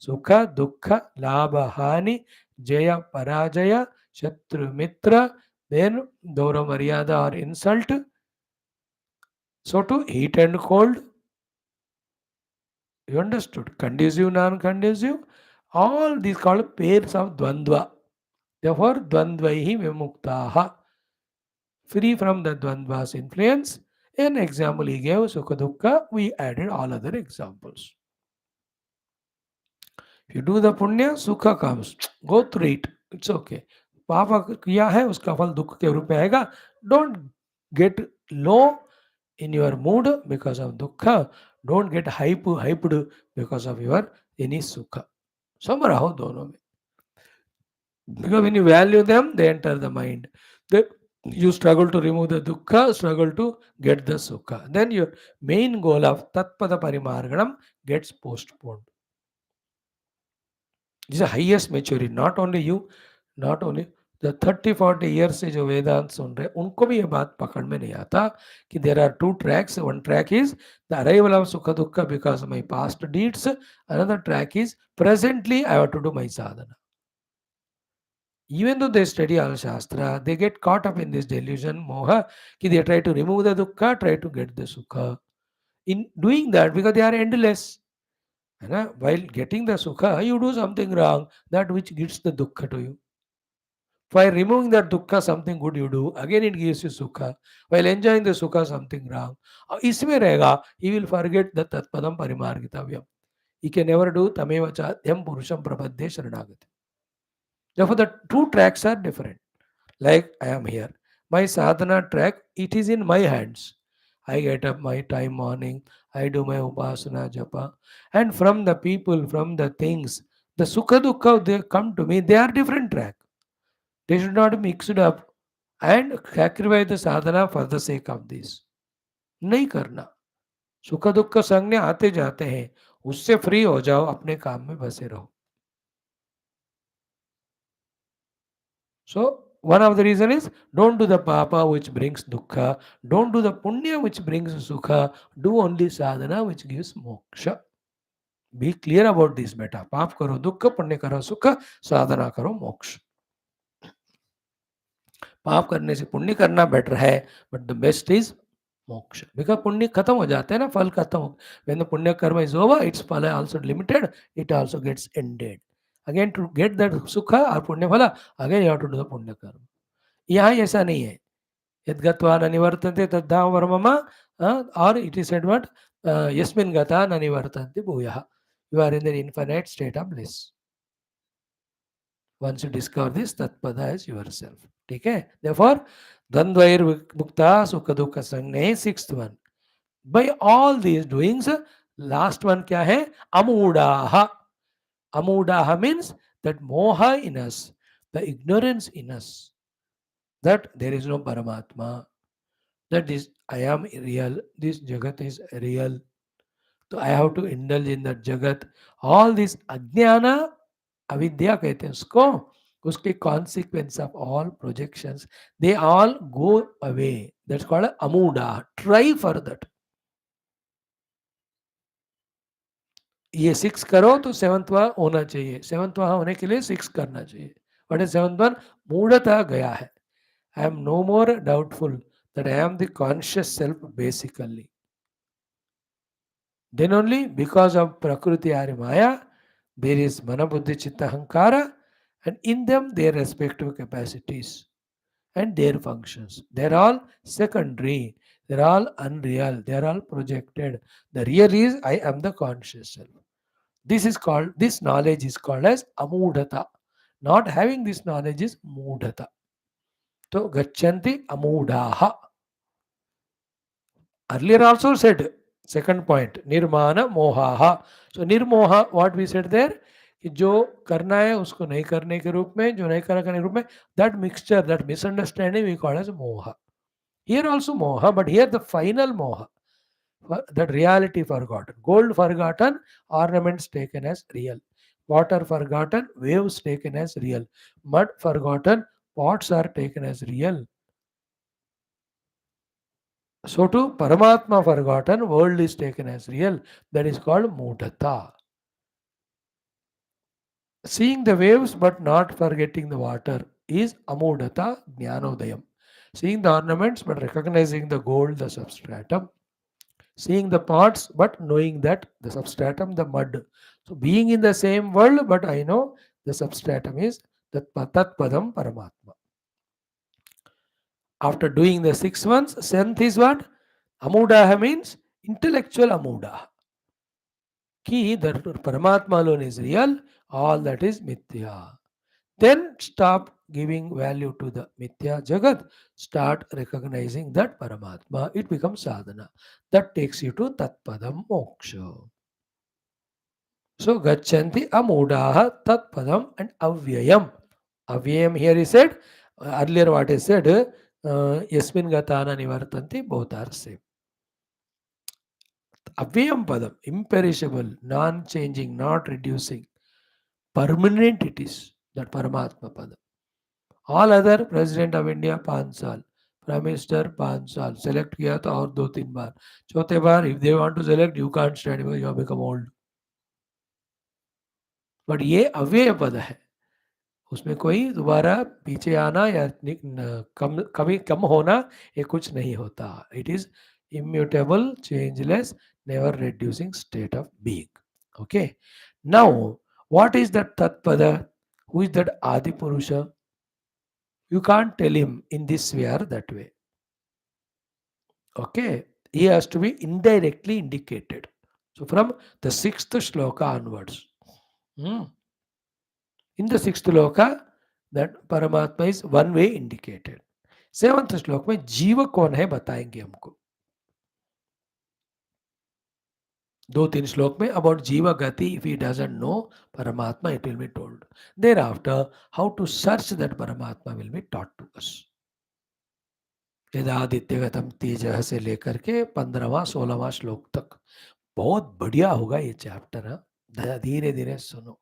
A: सुख दुख लाभ हानि जय पराजय शत्रु मित्र, then गौरव मर्यादा or insult, so to heat and cold, you understood, conducive non conducive, all these called pairs of dvandva. Therefore dvandvaihi vimuktaha, free from the Dvandva's influence. An example he gave, Sukha Dukkha, we added all other examples. If you do the punya, Sukha comes. Go through it. It's okay. पाप किया है उसका फल दुख के रूप में आएगा. Don't get low in your mood because of dukkha. Don't get hyped because of your any sukha. सम रहो दोनों में. Because when you value them, they enter the mind. They, you struggle to remove the dukkha, struggle to get the sukha. Then your main goal of tatpada parimarganam gets postponed. This is the highest maturity. Not only you, not only the 30-40 years से जो वेदांत सुन रहे उनको भी ये बात पकड़ में नहीं आता कि there are two tracks. One track is the arrival of sukha dukkha because of my past deeds. Another track is presently I have to do my sadhana. Even though they study all Shastra, they get caught up in this delusion, moha, ki they try to remove the dukkha, try to get the sukha. In doing that, because they are endless, while getting the sukha, you do something wrong, that which gives the dukkha to you. While removing that dukkha, something good you do, again it gives you sukha. While enjoying the sukha, something wrong. इसमें रहेगा, he will forget the tatpadam parimargitavyam. He can never do tameva chatyam purusham prabhadhe sharanagati. Therefore, the two tracks are different. Like I am here. My sadhana track, it is in my hands. I get up my time morning, I do my upasana japa, and from the people, from the things, the sukha dukkha they come to me, they are different track. They should not be mixed up and sacrifice the sadhana for the sake of this. नहीं करना. सुख दुख संग में आते जाते हैं, उससे फ्री हो जाओ, अपने काम में बसे रहो. So one of the reason is don't do the papa which brings dukkha, don't do the punya which brings sukha, do only sadhana which gives moksha. Be clear about this beta. पाप करो दुख, पुण्य करो सुख, साधना करो मोक्ष. पाप करने से पुण्य करना बेटर है, बट द बेस्ट इज मोक्ष. बिकॉज पुण्य खत्म हो जाते हैं ना, फल खत्म हो. व्हेन द पुण्य कर्म इज ओवर, इट्स फल also limited, it also gets ended. Again to get that सुख और पुण्य फल, again you have to do the पुण्य कर्म. यहाँ ऐसा नहीं है. यद्गत्वा न निवर्तन्ते तद्धाम वर्मम, और इट इज सेड व्हाट, यस्मिन् गता न निवर्तन्ते भूयः. You are in the infinite state of bliss. Once you discover this, Tatpada is yourself. ठीक है. Therefore, द्वंद्वैर मुक्ता सुख दुख संज्ञे, sixth one. By all these doings, last one क्या है? अमूढ़ाः. अमूढ़ाः means that moha in us, the ignorance in us, that there is no Paramatma, that this I am real, this Jagat is real. So I have to indulge in that Jagat. All this अज्ञाना, अविद्या कहते हैं उसको, उसके consequence of all projections, they all go away. That's called अमूढ़ा. Try for that. ये 6 करो तो 7th होना चाहिए. 7th होने के लिए 6 करना चाहिए. What is 7th one? मूढ़ता गया है. I am no more doubtful that I am the conscious self basically. Then only because of Prakriti or Maya, there is Mana Buddhi Chitta Hankara, and in them their respective capacities and their functions. They're all secondary, they're all unreal, they're all projected. The real is I am the conscious self. This knowledge is called as amudhata. Not having this knowledge is mudhata. So gachanti amudhaha. Earlier also said, second point, nirmana mohaha. So nirmoha, what we said there, कि जो करना है उसको नहीं करने के रूप में, जो नहीं करने के रूप में, that mixture, that misunderstanding we call as moha. Here also moha, but here the final moha, that reality forgotten. Gold forgotten, ornaments taken as real. Water forgotten, waves taken as real. Mud forgotten, pots are taken as real. So too, Paramatma forgotten, world is taken as real. That is called mudhata. Seeing the waves but not forgetting the water is amudhata jnanodayam. Seeing the ornaments but recognizing the gold, the substratum. Seeing the pots but knowing that the substratum, the mud. So being in the same world, but I know the substratum is tat padam Paramatma. After doing the 6 ones, 7th is what? Amudaha means intellectual amudaha. Ki that Paramatma alone is real, all that is mithya. Then stop giving value to the mithya jagat, start recognizing that Paramatma, it becomes sadhana. That takes you to tatpadam moksha. So gachanti amudaha tatpadam and avyayam. Avyayam here is said, earlier what is said, yasmin gatana nivartanti, both are same. Avyayam padam, imperishable, non-changing, not reducing, permanent it is, that Paramatma padam. All other president of India 5 साल, prime minister 5 साल, select किया तो और 2-3 बार, चौथे बार if they want to select you can't stand because you have become old. But ये अव्यय पद है, उसमें कोई दोबारा पीछे आना या कभी कम होना ये कुछ नहीं होता. It is immutable, changeless, never reducing state of being. Okay. Now, what is that Tatpada? Who is that Adi Purusha? You can't tell him in this way or that way. Okay. He has to be indirectly indicated. So from the 6th shloka onwards. In the 6th shloka, that Paramatma is one way indicated. Seventh श्लोक में जीव कौन है बताएंगे हमको. 2-3 श्लोक में about जीव गति. इफ ही डजंट नो परमात्मा, it will be told. There after how to search that परमात्मा will be taught to us. यदादित्यगतम तेजः से लेकर के 15वां 16वां श्लोक तक बहुत बढ़िया होगा ये चैप्टर. हाँ, धीरे धीरे सुनो.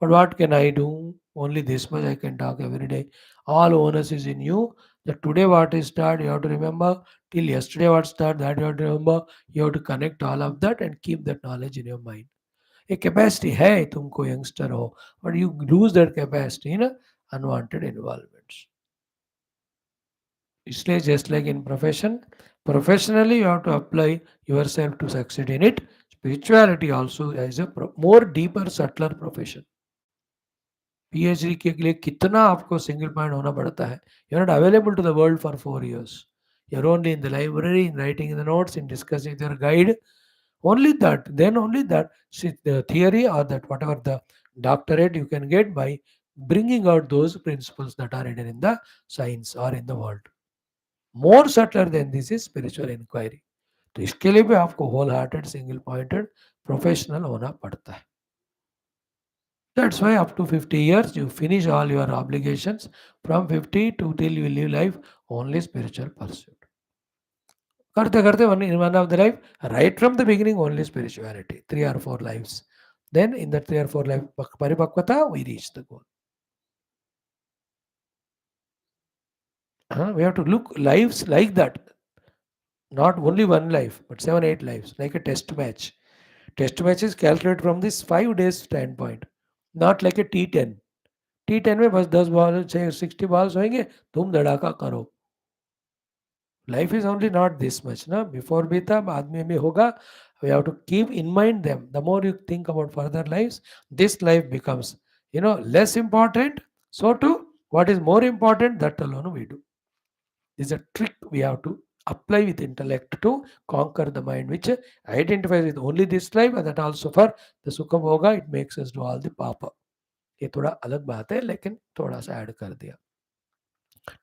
A: But what can I do? Only this much I can talk every day. All onus is in you. That today what is start, you have to remember. Till yesterday what start, that you have to remember. You have to connect all of that and keep that knowledge in your mind. एक capacity है तुमको, youngster हो, but you lose that capacity in unwanted involvements. इसलिए just like in profession, professionally you have to apply yourself to succeed in it. Spirituality also is a more deeper subtler profession. PhD के लिए कितना आपको single point होना पड़ता है. You are not available to the world for 4 years. You are only in the library, in writing in the notes, in discussing your guide. Only that, then only that, see, the theory or that whatever the doctorate you can get by bringing out those principles that are hidden in the science or in the world. More subtler than this is spiritual inquiry. तो इसके लिए भी आपको whole hearted single pointed professional होना पड़ता है. That's why up to 50 years you finish all your obligations. From 50 to till you live life, only spiritual pursuit. करते करते one of the life, right from the beginning only spirituality. 3 or 4 lives. Then in that 3 or 4 life paripakvata, we reach the goal. We have to look lives like that. Not only one life, but 7, 8 lives, like a test match. Test match is calculated from this 5 days standpoint, not like a T10. T10 में बस 10 ball 60 balls होंगे, तुम धड़ाका करो. Life is only not this much ना. Before भी था, बाद में भी होगा. We have to keep in mind them. The more you think about further lives, this life becomes, less important. So too, what is more important, that alone we do. This is a trick we have to apply with intellect to conquer the mind, which identifies with only this life, and that also for the sukha bhoga, it makes us do all the papa. ये थोड़ा अलग बात है, लेकिन थोड़ा सा add कर दिया.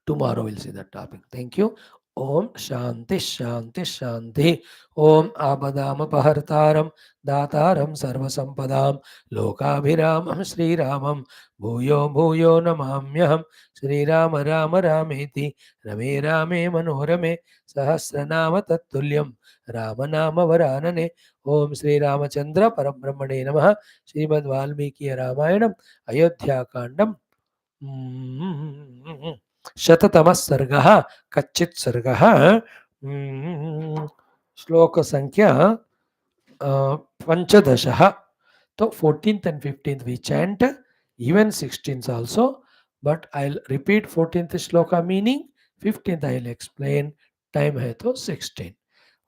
A: Tomorrow we'll see that topic. Thank you. Om Shanti Shanti Shanti. Om Abadam Pahartaram Dataram Sarvasampadam Lokabhiramam Sri Ramam Bhuyo Bhuyo Namamyaham Sri Rama Rama Rameti Rame Rame Manorame Sahasranama Tattulyam Ramanama Varanane. Om Sri Ramachandra Parabrahmane Namaha. Srimad Valmiki Ramayanam Ayodhya Kandam. शततमः सर्गः कच्चित् सर्गः. श्लोक संख्या 15. तो 14th and 15th we chant, even 16th also, but I'll repeat 14th shloka meaning, 15th I'll explain. Time है तो 16.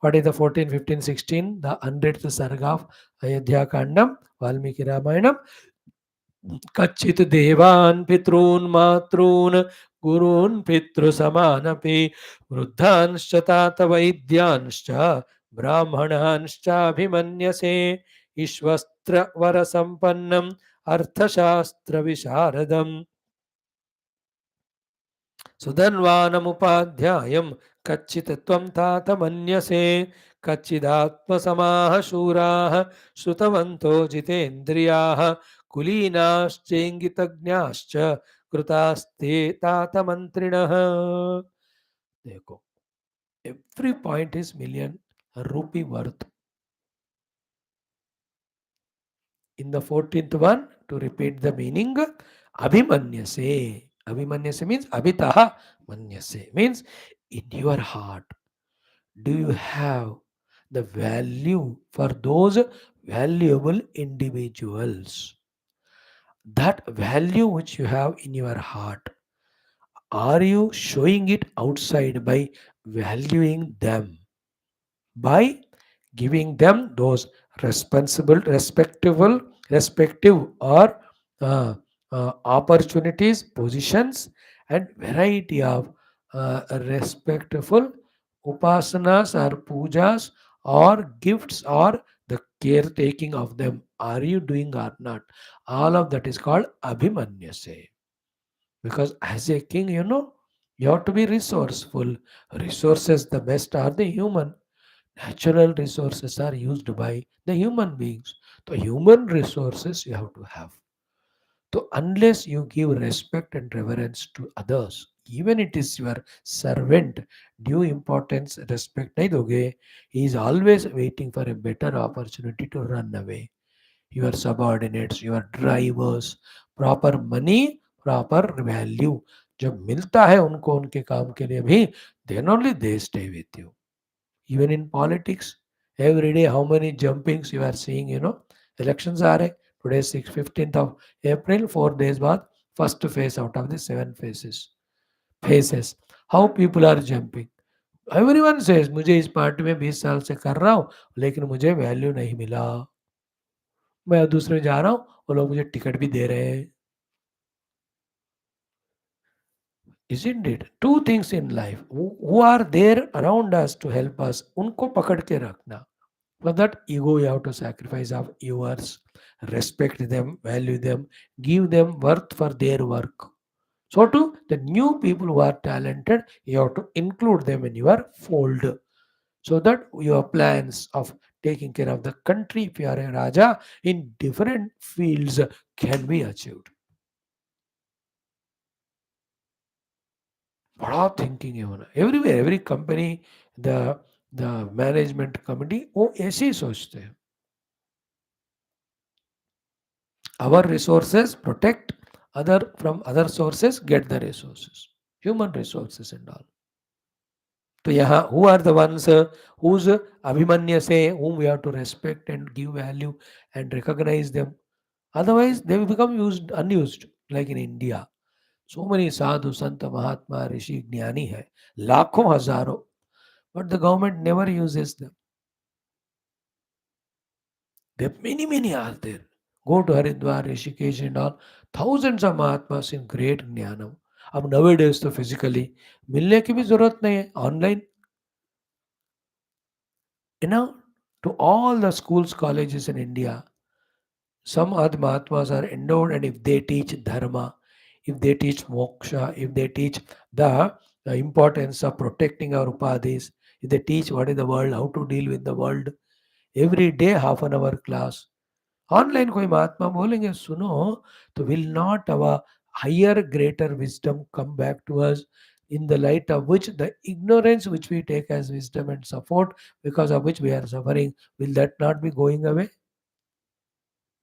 A: What is the 14, 15, 16? The 100th sarga of Ayodhya Kandam, Valmiki Ramayanam. कच्चित् देवान् पितॄन् मातॄन् गुरून् पितृसमानपि वृद्धांश्च तात वैद्यांश्च ब्राह्मणांश्चाभिमन्यसे ईश्वस्त्रवरसम्पन्नम् अर्थशास्त्रविशारदम् सुधन्वानमुपाध्यायं कच्चित् त्वं तात मन्यसे कच्चिदात्मसमाः शूराः श्रुतवन्तो जितेन्द्रियाः कुलीनाश्चेङ्गितज्ञाश्च कृतास्ते तात मंत्रिणः. देखो, every point is million rupee worth. In the 14th one, to repeat the meaning, abhimanyase. Abhimanyase means abhitaha manyase, means in your heart, do you have the value for those valuable individuals? That value which you have in your heart, are you showing it outside by valuing them, by giving them those responsible, respective or opportunities, positions, and variety of respectful upasanas or pujas or gifts or the caretaking of them? Are you doing or not? All of that is called abhimanyase. Because as a king, You have to be resourceful. Resources, the best are the human. Natural resources are used by the human beings. The human resources you have to have. So unless you give respect and reverence to others, even it is your servant, due importance, respect nahi doge, he is always waiting for a better opportunity to run away. Your subordinates, your drivers, proper money, proper value. जब मिलता है उनको उनके काम के लिए भी, then only they stay with you. Even in politics, every day how many jumpings you are seeing, elections are today 15th of April, 4 days बाद first phase out of the seven phases. How people are jumping. Everyone says मुझे इस party में 20 साल से कर रहा हूँ लेकिन मुझे वैल्यू नहीं मिला, मैं दूसरे जा रहा हूँ वो लोग मुझे टिकट भी दे रहे हैं. Isn't it? Two things in life who are there around us to help us, उनको पकड़ के रखना. For that ego you have to sacrifice of yours, respect them, value them, give them worth for their work. So too, the new people who are talented, you have to include them in your fold so that your plans of taking care of the country, if you are a Raja, in different fields can be achieved. बड़ा thinking है होना everywhere every company the the management committee वो ऐसे ही सोचते हैं. Our resources protect other from other sources, get the resources, human resources and all. तो यहाँ who are the ones whose abhimanya say whom we have to respect and give value and recognize them. Otherwise, they will become unused. Like in India, so many sadhu, santa, mahatma, rishi, jnani hai, लाखों हजारों, but the government never uses them. There are many are there. Go to Haridwar, Rishikesh and all. Thousands of Mahatmas in great Jnanam. अब nowadays तो physically मिलने की भी जरूरत नहीं है. Online, to all the schools, colleges in India, some other Mahatmas are endowed, and if they teach Dharma, if they teach Moksha, if they teach the importance of protecting our upadhis, if they teach what is the world, how to deal with the world, every day half an hour class. Online कोई महात्मा बोलेंगे सुनो तो will not our higher greater wisdom come back to us in the light of which the ignorance which we take as wisdom and support because of which we are suffering, will that not be going away?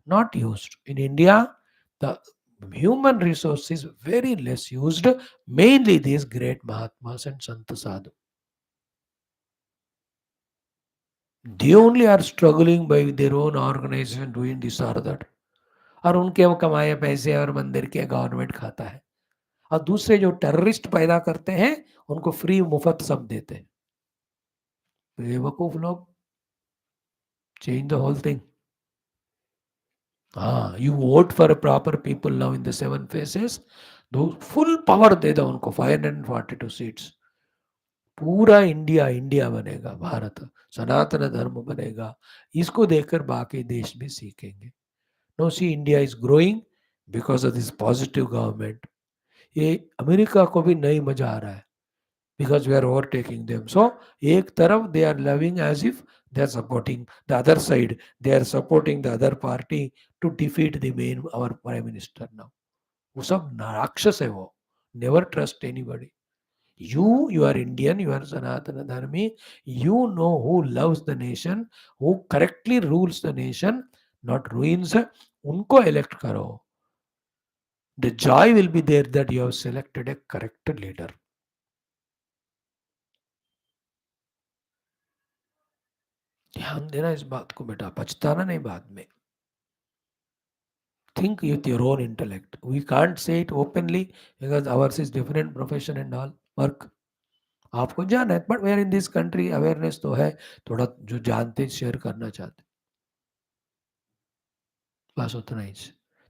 A: Not used. In India, the human resource is very less used, mainly these great Mahatmas and Santa Sadhu. They only are struggling by their own organization doing this or that. और उनके वो कमाए पैसे और मंदिर के government खाता है और दूसरे जो टेररिस्ट पैदा करते हैं उनको फ्री मुफ्त सब देते हैं. बेवकूफ लोग. Change the whole thing. हाँ, you vote for proper people now in the seven phases, दो फुल पावर दे दो उनको. 542 सीट्स. पूरा इंडिया इंडिया बनेगा, भारत सनातन धर्म बनेगा. इसको देखकर बाकी देश भी सीखेंगे. No see India is growing because of this positive government. ये अमेरिका को भी नहीं मजा आ रहा है because we are overtaking them. So एक तरफ they are loving as if they are supporting the other side, they are supporting the other party to defeat the main our prime minister now. वो सब राक्षस है वो. Never trust anybody. You are Indian, you are Sanatana Dharmi, you know who loves the nation, who correctly rules the nation, not ruins. उनको elect करो. The joy will be there that you have selected a correct leader. ध्यान देना इस बात को बेटा, पछताना नहीं बाद में. Think with your own intellect. We can't say it openly because ours is different profession and all work. आपको जाना है, but where in this country awareness तो है, थोड़ा जो जानते शेयर करना चाहते, बस उतना ही.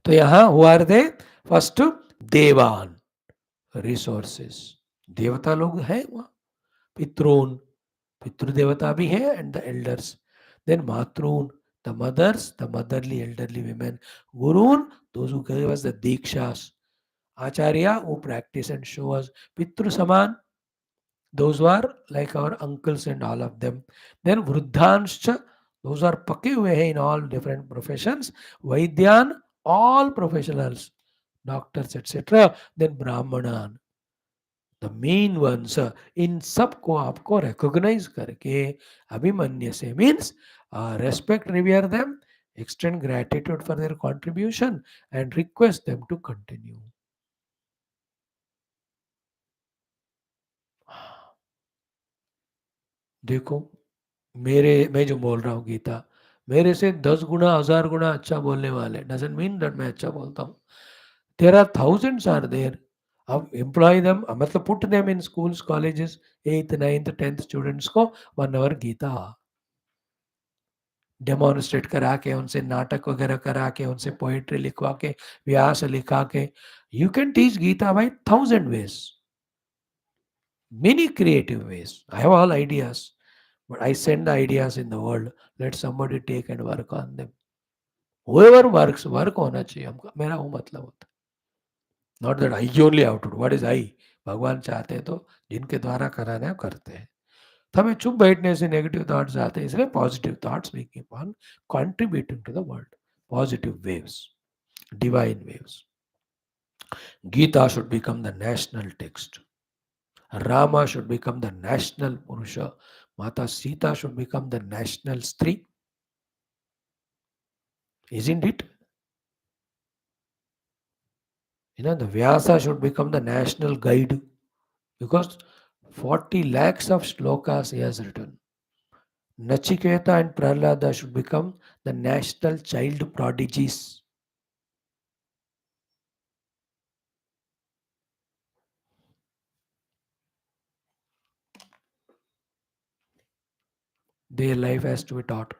A: तो यहाँ हुआ थे फर्स्ट देवान रिसोर्सेस. देवता लोग हैं वहाँ. पितृन, पितृदेवता भी है एंड द एल्डर्स. देन मातृन, the mothers, the motherly elderly women. Gurun, those who gave us the dikshas. Acharya who practice and show us Pitru Saman, those who are like our uncles and all of them. Then Vruddhanscha, those are pake hue hai in all different professions. Vaidyan, all professionals, doctors, etc. Then Brahmanan, the main ones, इन सबको आपको recognise करके अभिमन्य से means respect revere them, extend gratitude for their contribution and request them to continue. देखो, मेरे मैं जो बोल रहा हूँ गीता, मेरे से 10 गुना 1000 गुना अच्छा बोलने वाले डजेंट मीन दैट मैं अच्छा बोलता हूँ. There are thousands are there. अब एम्प्लॉय देम, मतलब put them in schools colleges, 8th 9th 10th students को 1 hour गीता डेमोन्स्ट्रेट करा के, उनसे नाटक वगैरह करा के, उनसे पोइट्री लिखवा के, व्यास लिखा के. You can teach Gita by 1000 ways, many creative ways. I have all ideas, but I send the ideas in the world. Let somebody take and work on them. Whoever works, work होना चाहिए हमका, मेरा वो मतलब होता है. Not that I only how to do, what is I. भगवान चाहते हैं तो जिनके द्वारा कराना है करते हैं. तो हमें चुप बैठने से नेगेटिव थॉट्स आते हैं, इसलिए positive thoughts we keep on contributing to the world. Positive waves, divine waves. Gita should become the national text. Rama should become the national Purusha. Mata Sita should become the national Stri. Isn't it? The Vyasa should become the national guide because 40 lakhs of shlokas he has written. Nachiketa and Prahlada should become the national child prodigies. Their life has to be taught.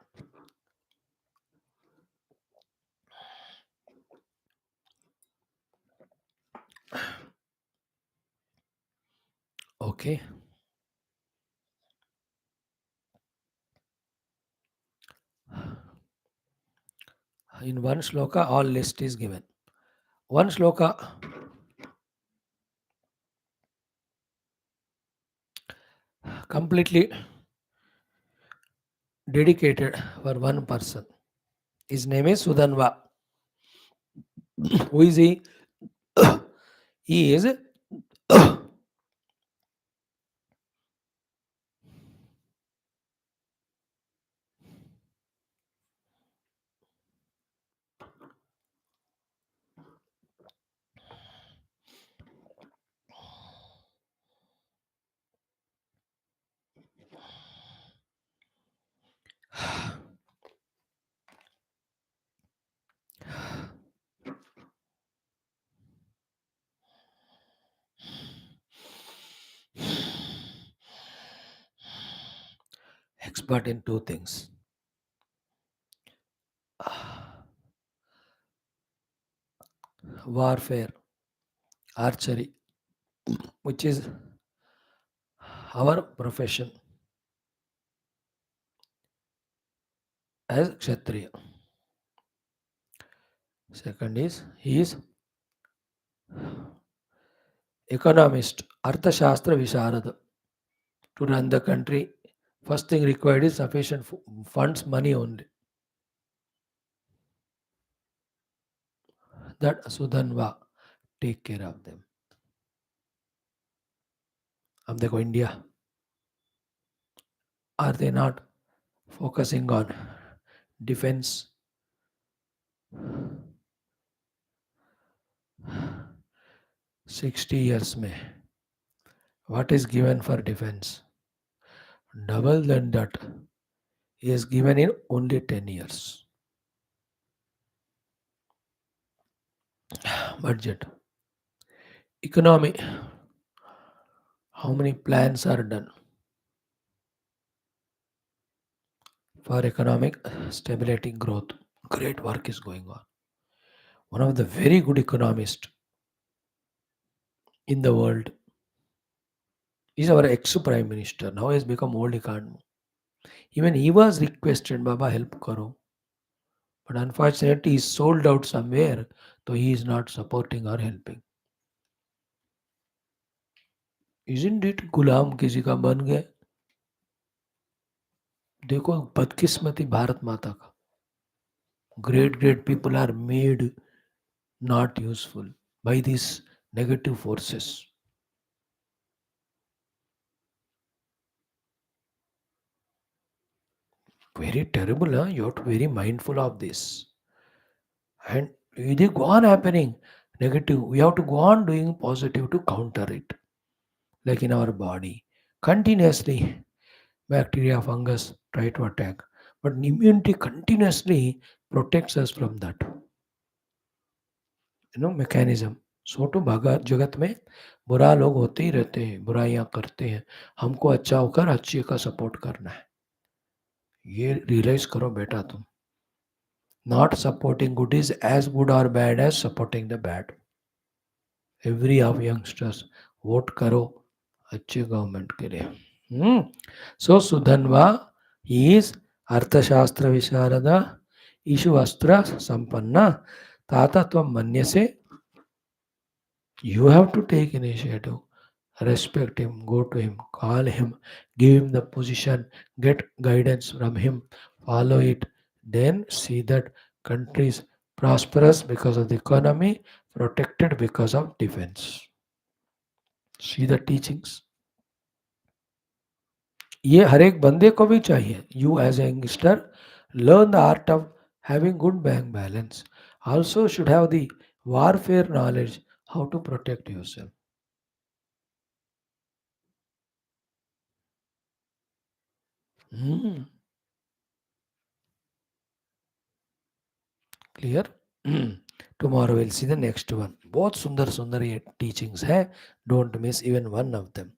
A: Okay. In one shloka, all list is given. One shloka completely dedicated for one person. His name is Sudanva. Who is he? He is expert in two things: warfare, archery, which is our profession as Kshatriya. Second is he is economist, Arthashastra Visharada. To run the country, first thing required is sufficient funds, money only. That Sudhanva take care of them. अब देखो India, are they not focusing on defense? 60 years में what is given for defense? Double than that is given in only 10 years. Budget. Economy. How many plans are done for economic stability, growth? Great work is going on. One of the very good economists in the world is our ex-prime minister. Now he has become old, he can't move. Even he was requested, Baba, help karo. But unfortunately, he is sold out somewhere, so he is not supporting or helping. Isn't it गुलाम किसी का बन गए. देखो बदकिस्मती भारत माता का. Great, great people are made not useful by these negative forces. Very terrible, huh? You have to be very mindful of this. And they go on happening negative. We have to go on doing positive to counter it. Like in our body. Continuously, bacteria, fungus try to attack. But immunity continuously protects us from that. Mechanism. सो तो भगत जगत में बुरा लोग होते ही रहते हैं, बुराइयां करते हैं. हमको अच्छा होकर अच्छे का सपोर्ट करना है. ये रियलाइज करो बेटा तुम. Not supporting good is as good और bad as supporting the bad. Every of youngsters vote करो अच्छे गवर्नमेंट के लिए. सो सुधनवा इज अर्थशास्त्र विशारद ईशु वस्त्र संपन्न तातत्व मन्य से. You have to take initiative. Respect him, go to him, call him, give him the position, get guidance from him, follow it. Then see that country is prosperous because of the economy, protected because of defense. See the teachings. ये हर एक बंदे को भी चाहिए. You as a youngster learn the art of having good bank balance. Also should have the warfare knowledge how to protect yourself. Hmm. Clear. Tomorrow will see the next one. बहुत सुंदर सुंदर ये टीचिंग्स है. Don't miss even one of them.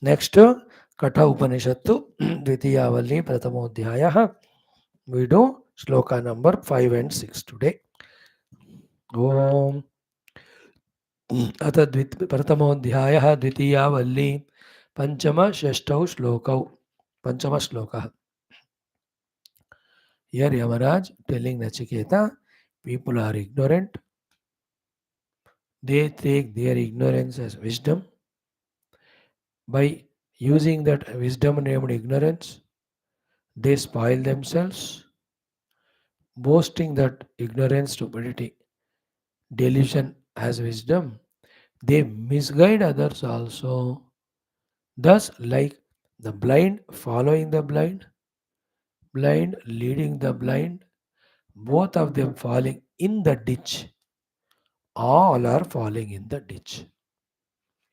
A: Next Katha उपनिषत्तु द्वितीयावली प्रथमोध्यायः. We do shloka number 5 and 6 today. Om अथ प्रथमोध्यायः द्वितीयावली पंचम षष्ठौ श्लोकौ. पंचम श्लोकः. Here Yamaraj telling Nachiketa, people are ignorant. They take their ignorance as wisdom. By using that wisdom named ignorance, they spoil themselves, boasting that ignorance, stupidity, delusion as wisdom. They misguide others also. Thus, like the blind following the blind, blind leading the blind, both of them falling in the ditch. All are falling in the ditch.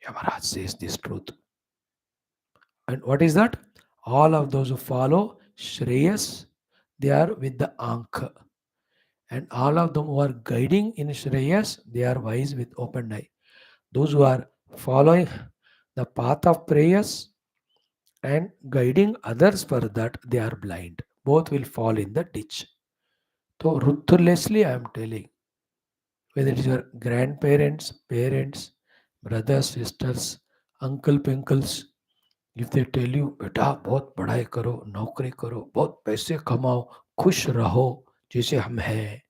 A: Yamaraj says this truth. And what is that? All of those who follow Shreyas, they are with the Ankh. And all of them who are guiding in Shreyas, they are wise with open eye. Those who are following the path of prayers and guiding others for that, they are blind. Both will fall in the ditch. So ruthlessly I am telling, whether it is your grandparents, parents, brothers, sisters, uncle, uncles, if they tell you बेटा बहुत पढ़ाई करो, नौकरी करो, बहुत पैसे कमाओ, खुश रहो जैसे हम हैं,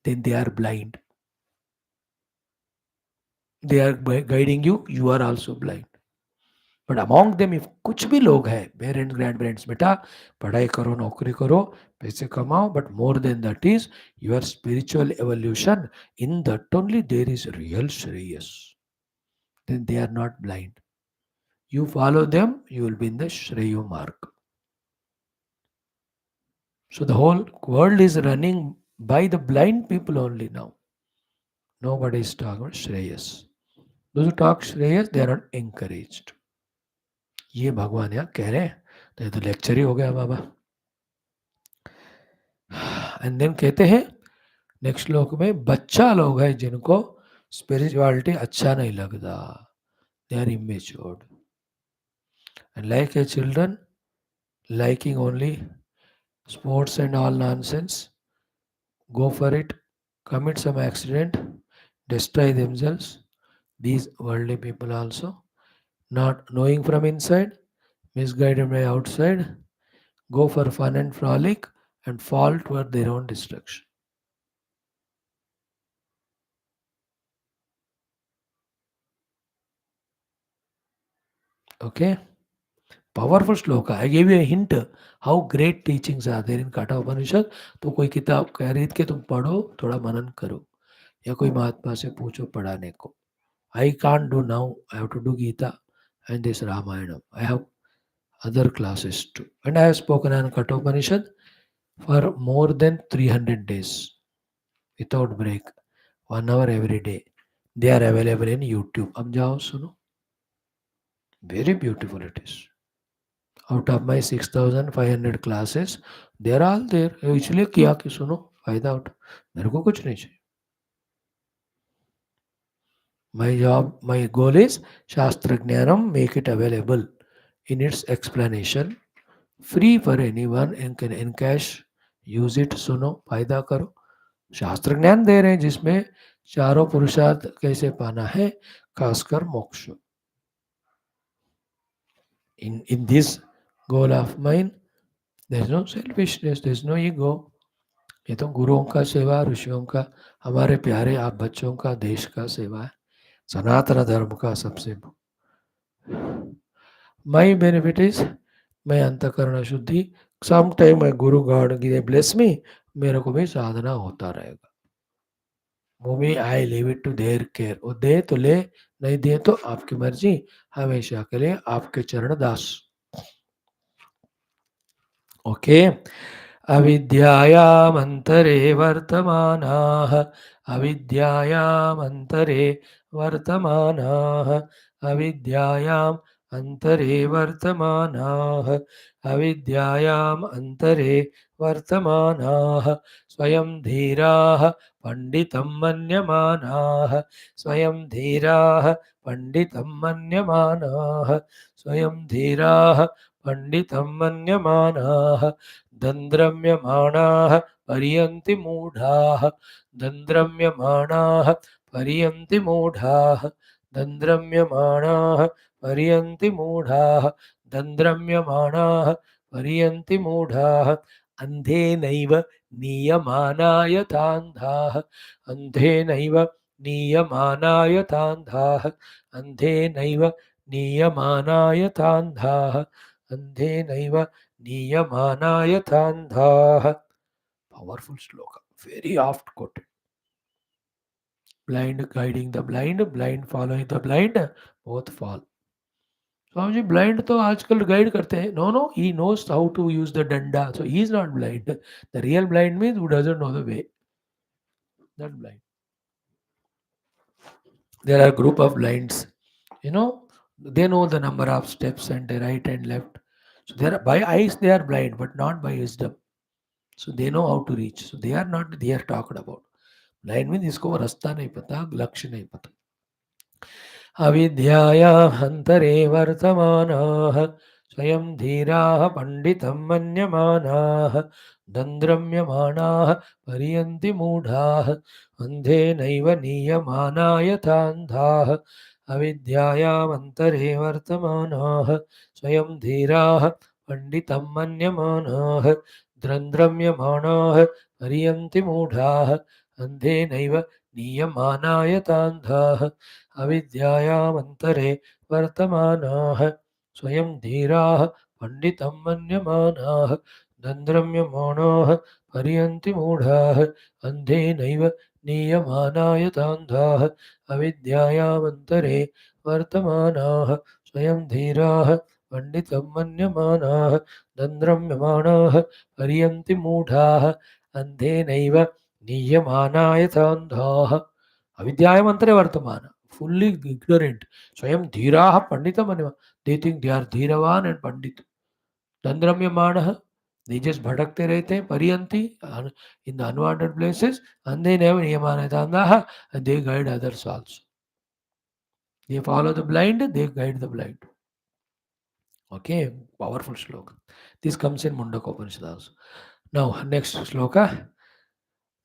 A: then they are blind. They are guiding you, you are also blind. But among them if कुछ भी लोग हैं, parents, grandparents, बेटा पढ़ाई करो, नौकरी करो, पैसे कमाओ, but more than that is your spiritual evolution. In that only there is real Shreyas. Then they are not blind. You follow them, you will be in the Shreyo mark. So the whole world is running by the blind people only now. Nobody is talking about Shreyas. Those who talk Shreyas, they are not encouraged. ये भगवान यहाँ कह रहे हैं, तो ये तो lecture ही हो गया बाबा. एंड देन कहते हैं नेक्स्ट श्लोक में, बच्चा लोग हैं जिनको स्पिरिचुअलिटी अच्छा नहीं लगता, they are immatured. And like a children liking only sports and all nonsense, go for it, commit some accident, destroy themselves. These worldly people also, not knowing from inside, misguided by outside, go for fun and frolic and fall toward their own destruction. Okay, powerful shloka. I gave you a hint how great teachings are there in Katha Upanishad. तो कोई किताब खरीद के तुम पढ़ो, थोड़ा मनन करो, या कोई महात्मा से पूछो पढ़ाने को. I can't do now. I have to do Geetha and this Ramayana. I have other classes too. And I have spoken on Katha Upanishad for more than 300 days without break. 1 hour every day. They are available in YouTube. अब जाओ सुनो. Very beautiful it is. Out of my 6,500 classes, they are all there. इसलिए किया कि सुनो, फायदा उठो. मेरे को कुछ नहीं चाहिए. My job, my goal is Shastra Jnanam, make it available in its explanation, free for anyone and can encash, use it, सुनो, फायदा करो. शास्त्र ज्ञान दे रहे हैं जिसमें चारों पुरुषार्थ कैसे पाना है, खासकर मोक्ष. In this goal of mine, there is no selfishness, there is no ego. ये तो गुरुओं का सेवा, ऋषियों का, हमारे प्यारे आप बच्चों का, देश का सेवा है, सनातन धर्म का सबसे. माई बेनिफिट इज मैं अंतकरण शुद्धि, some time my Guru God bless me, मेरे को भी साधना होता रहेगा. वो भी I leave it to their care. वो दे तो ले, नहीं दे तो आपकी मर्जी, हमेशा के लिए आपके चरण दास. ओके. अविद्यायामन्तरे वर्तमानाः, अविद्यायामन्तरे वर्तमानाः, अविद्यायाम् अन्तरे वर्तमानाः, अविद्यायाम् अन्तरे वर्तमानाः, स्वयं धीराः पंडितं मन्यमानाः, स्वयं धीराः पंडितं मन्यमानाः, स्वयं धीराः पंडितं मन्यमानाः, दन्द्रम्यमाणाः पर्यन्ति मूढाः, दन्द्रम्यमाणाः पर्यन्ति मूढाः, दन्द्रम्यमाणाः पर्यन्ति मूढाः, दन्द्रम्यमाणाः पर्यन्ति मूढाः, अन्धेनैव नीयमानाय तान्धाः, अन्धेनैव नीयमानाय तान्धाः, अन्धेनैव नीयमानाय तान्धाः, अन्धेनैव नीयमानाय तान्धाः. Powerful sloka, very oft quoted. Blind guiding the blind, blind following the blind, both fall. Swami ji blind तो आजकल गाइड करते हैं. No no, he knows how to use the डंडा, so he is not blind. The real blind means who doesn't know the way, that blind. There are group of blinds, you know, they know the number of steps and the right and left. So they are by eyes they are blind, but not by wisdom. So they know how to reach. So they are not they are talked about. Blind means इसको रास्ता नहीं पता, लक्ष्य नहीं पता. अविद्याया हन्तरे वर्तमानाः, स्वयं धीराः पंडितं मन्यमानाः, दन्द्रम्यमाणाः पर्यन्ति मूढाः, अन्धेनैव नीयमानाय तान्धाः, अविद्यायामन्तरे वर्तमानाः, स्वयं धीराः पंडितं मन्यमानाः, दन्द्रम्यमाणाः पर्यन्ति मूढाः, अन्धेनैव नीयमानाय तान्धाः, अविद्यायामन्तरे वर्तमानाः, स्वयं धीराः पंडितं मन्यमानाः, दन्द्रम्यमाणाः पर्यन्ति मूढाः, अन्धेनैव नीयमानाय तान्धाः, अविद्यायामन्तरे वर्तमानाः, स्वयं धीराः पंडितं मन्यमानाः, दन्द्रम्यमाणाः पर्यन्ति मूढाः, अन्धेनैव नीयमानाय तान्धाः. अविद्यायाम अंतरे वर्तमान, fully ignorant. स्वयं धीराः पंडितम मन्यमा, they think they are धीरवान and Pandit. तंद्रम्यमाणः, they just भटकते रहते हैं. पर्यंति, in the unwanted places, and they never नियमानः तान्धाः, and they guide others also. They follow the blind, they guide the blind. Okay, powerful sloka. This comes in Mundaka Upanishad also. Now next sloka.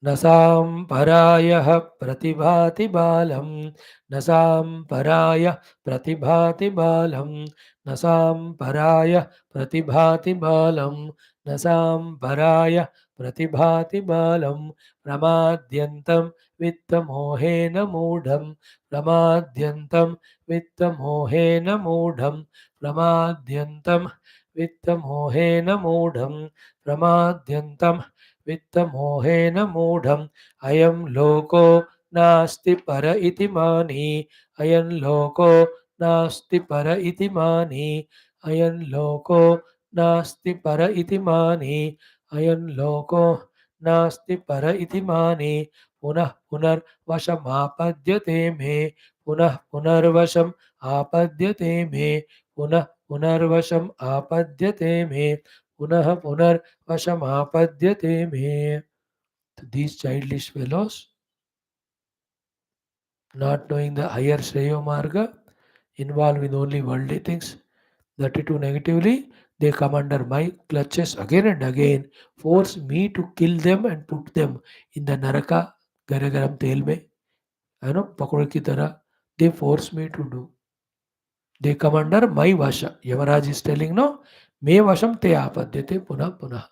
A: न साम्परायः प्रतिभाति बालं, न साम्पराय प्रतिभाति बालं, न साम्पराय प्रतिभाति बालं, न साम्पराय प्रतिभाति बालं, प्रमाद्यन्तं वित्तमोहेन मूढं, प्रमाद्यन्तं वित्तमोहेन मूढं प्रमाद्यन्तं वित्तमोहेन मूढं प्रमाद्यन्तं वित्तमोहेन मूढम् अयं लोको नास्ति पर इति मानी अयं लोको नास्ति पर इति मानी अयं लोको नास्ति पर इति मानी अयं लोको नास्ति पर इति मानी पुनः पुनर्वशमापद्यते मे पुनः पुनर्वशम् आपद्यते मे पुनः पुनर्वशम् आपद्यते मे पुनः पुनर्वशमापद्यते मे. To these childish fellows, not knowing the higher Shreya Marga, involved in only worldly things, that too negatively, they come under my clutches again and again, force me to kill them and put them in the Naraka Garagaram tel mein, pakod ki tarah, they force me to do. They come under my vasha. Yamaraj is telling, no, me vasham te apadyate punah punah.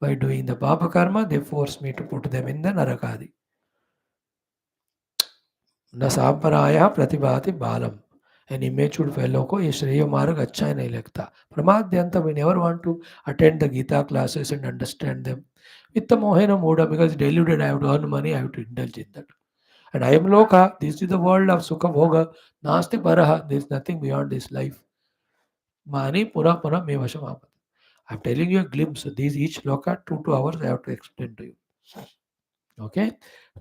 A: By doing the papa karma, they force me to put them in the Narakadi. न सांपराया प्रतिभाति बालम. An immature fellow को ये श्रेय मार्ग अच्छा ही नहीं लगता. प्रमाद्यंत, we never want to attend the Gita classes and understand them. Vitta mohena moda, because deluded, I have to earn money, I have to indulge in that. And I am loka, this is the world of sukha bhoga, nasti paraha, there is nothing beyond this life. Mani pura pura me vashamapati. I am telling you a glimpse. These each loka 2 hours I have to explain to you. Okay.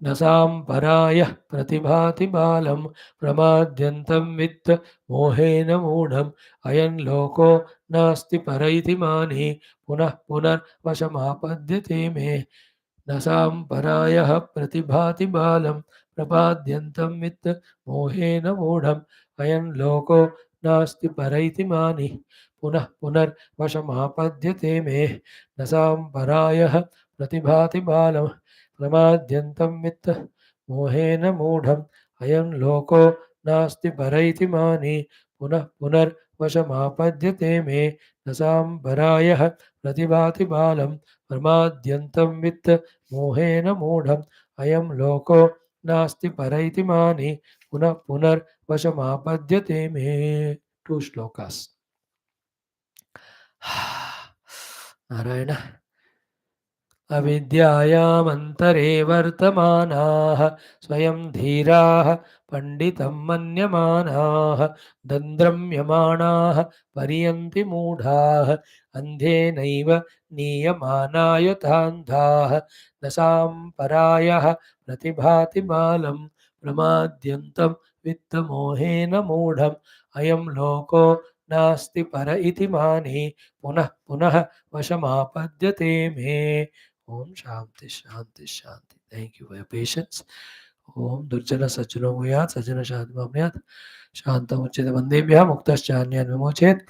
A: Nasam paraya pratibhati balam pramadyantam vitta mohena moodham ayan loko nasti paraiti mani punah punar vashamapadyate me. न साम्परायः प्रतिभाति बालं प्रपाद्यन्तं वित्त मोहेन मूढम् अयं लोको नास्ति पर इति मानि पुनः पुनर्वशमापद्यते मे. न साम्परायः प्रतिभाति बालं प्रमाद्यन्तं वित्त मोहेन मूढम् अयं लोको नास्ति पर इति मानि पुनः पुनर्वशमापद्यते मे. न साम्परायः प्रतिभाति बालं प्रमाद्यन्तं वित्त मोहेन मूढम् अयं लोको नास्ति पर इति मानि पुनः पुनर्वशमापद्यते मे. 2 श्लोकास्. नारायण. अविद्यायामन्तरे वर्तमानाः स्वयं धीराः पण्डितं मन्यमानाः दन्द्रम्यमाणाः पर्यन्ति मूढाः अन्धेनैव नीयमानायथान्धाः न साम्परायः प्रतिभाति बालं प्रमाद्यन्तं वित्तमोहेन मूढम् अयं लोको नास्ति पर इति मानि पुनः पुनः वशमापद्यते मे. Om Shanti Shanti Shanti. Thank you for your patience. Om Durjana Sajjano Muyat Sajjana Shadmamyat Shantam Uchcheta Vandebhya Muktaschanyan Vimochet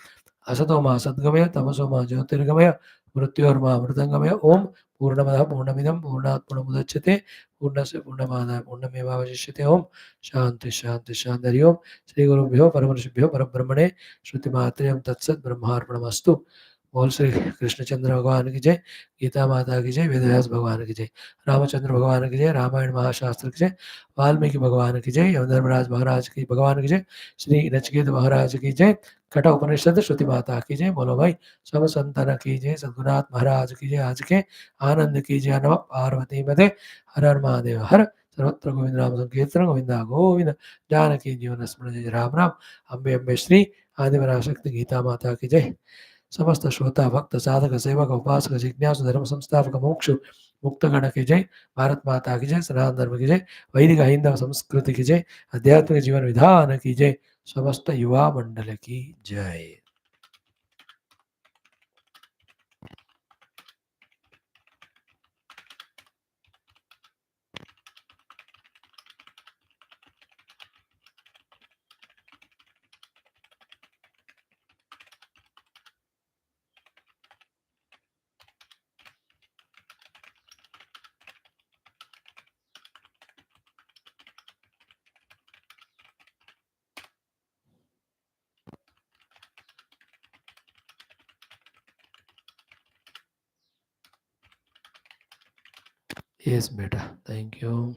A: Asato Ma Sadgamaya Tamaso Ma Jyotirgamaya Mrityorma Amritangamaya. Om Purnamada Purnamidam Purnat Purnamudachyate Purnasya Purnamada Purnameva Vashishyate. Om Shanti Shanti Shanti. Hari Om Shri Gurubhyo Paramarshibhyo Parabrahmane Shruti Matriyam Tatsat Brahmarpanamastu. बोल श्री कृष्णचंद्र भगवान की जय, गीता माता की जय, वेदव्यास भगवान की जय, रामचंद्र भगवान की जय, रामायण महाशास्त्र की जय, वाल्मीकि भगवान की जय, यमधर्मराज महाराज की भगवान की जय, श्री नचिकेत महाराज की जय, कठा उपनिषद श्रुति माता की जय. बोलो भाई सब संतन की जय, सद्गुरुनाथ महाराज की जय. आज के आनंद की जय. नमः पार्वती मते हर हर महादेव हर. सर्वत्र गोविंद नाम संकीर्तन गोविंदा गोविंद. जानकी जीवन स्मरण जय. राम राम. अम्बे अम्बे श्री आदिपराशक्ति गीता माता की जय. समस्त श्रोता भक्त साधक सेवक उपासक जिज्ञासु धर्म संस्थापक मोक्ष मुक्तगण की जय. भारत माता की जय. सनातन धर्म की जय. वैदिक हिंदव संस्कृति की जय. आध्यात्मिक जीवन विधान की जय. समस्त युवा मंडल की जय. Yes, beta. Thank you.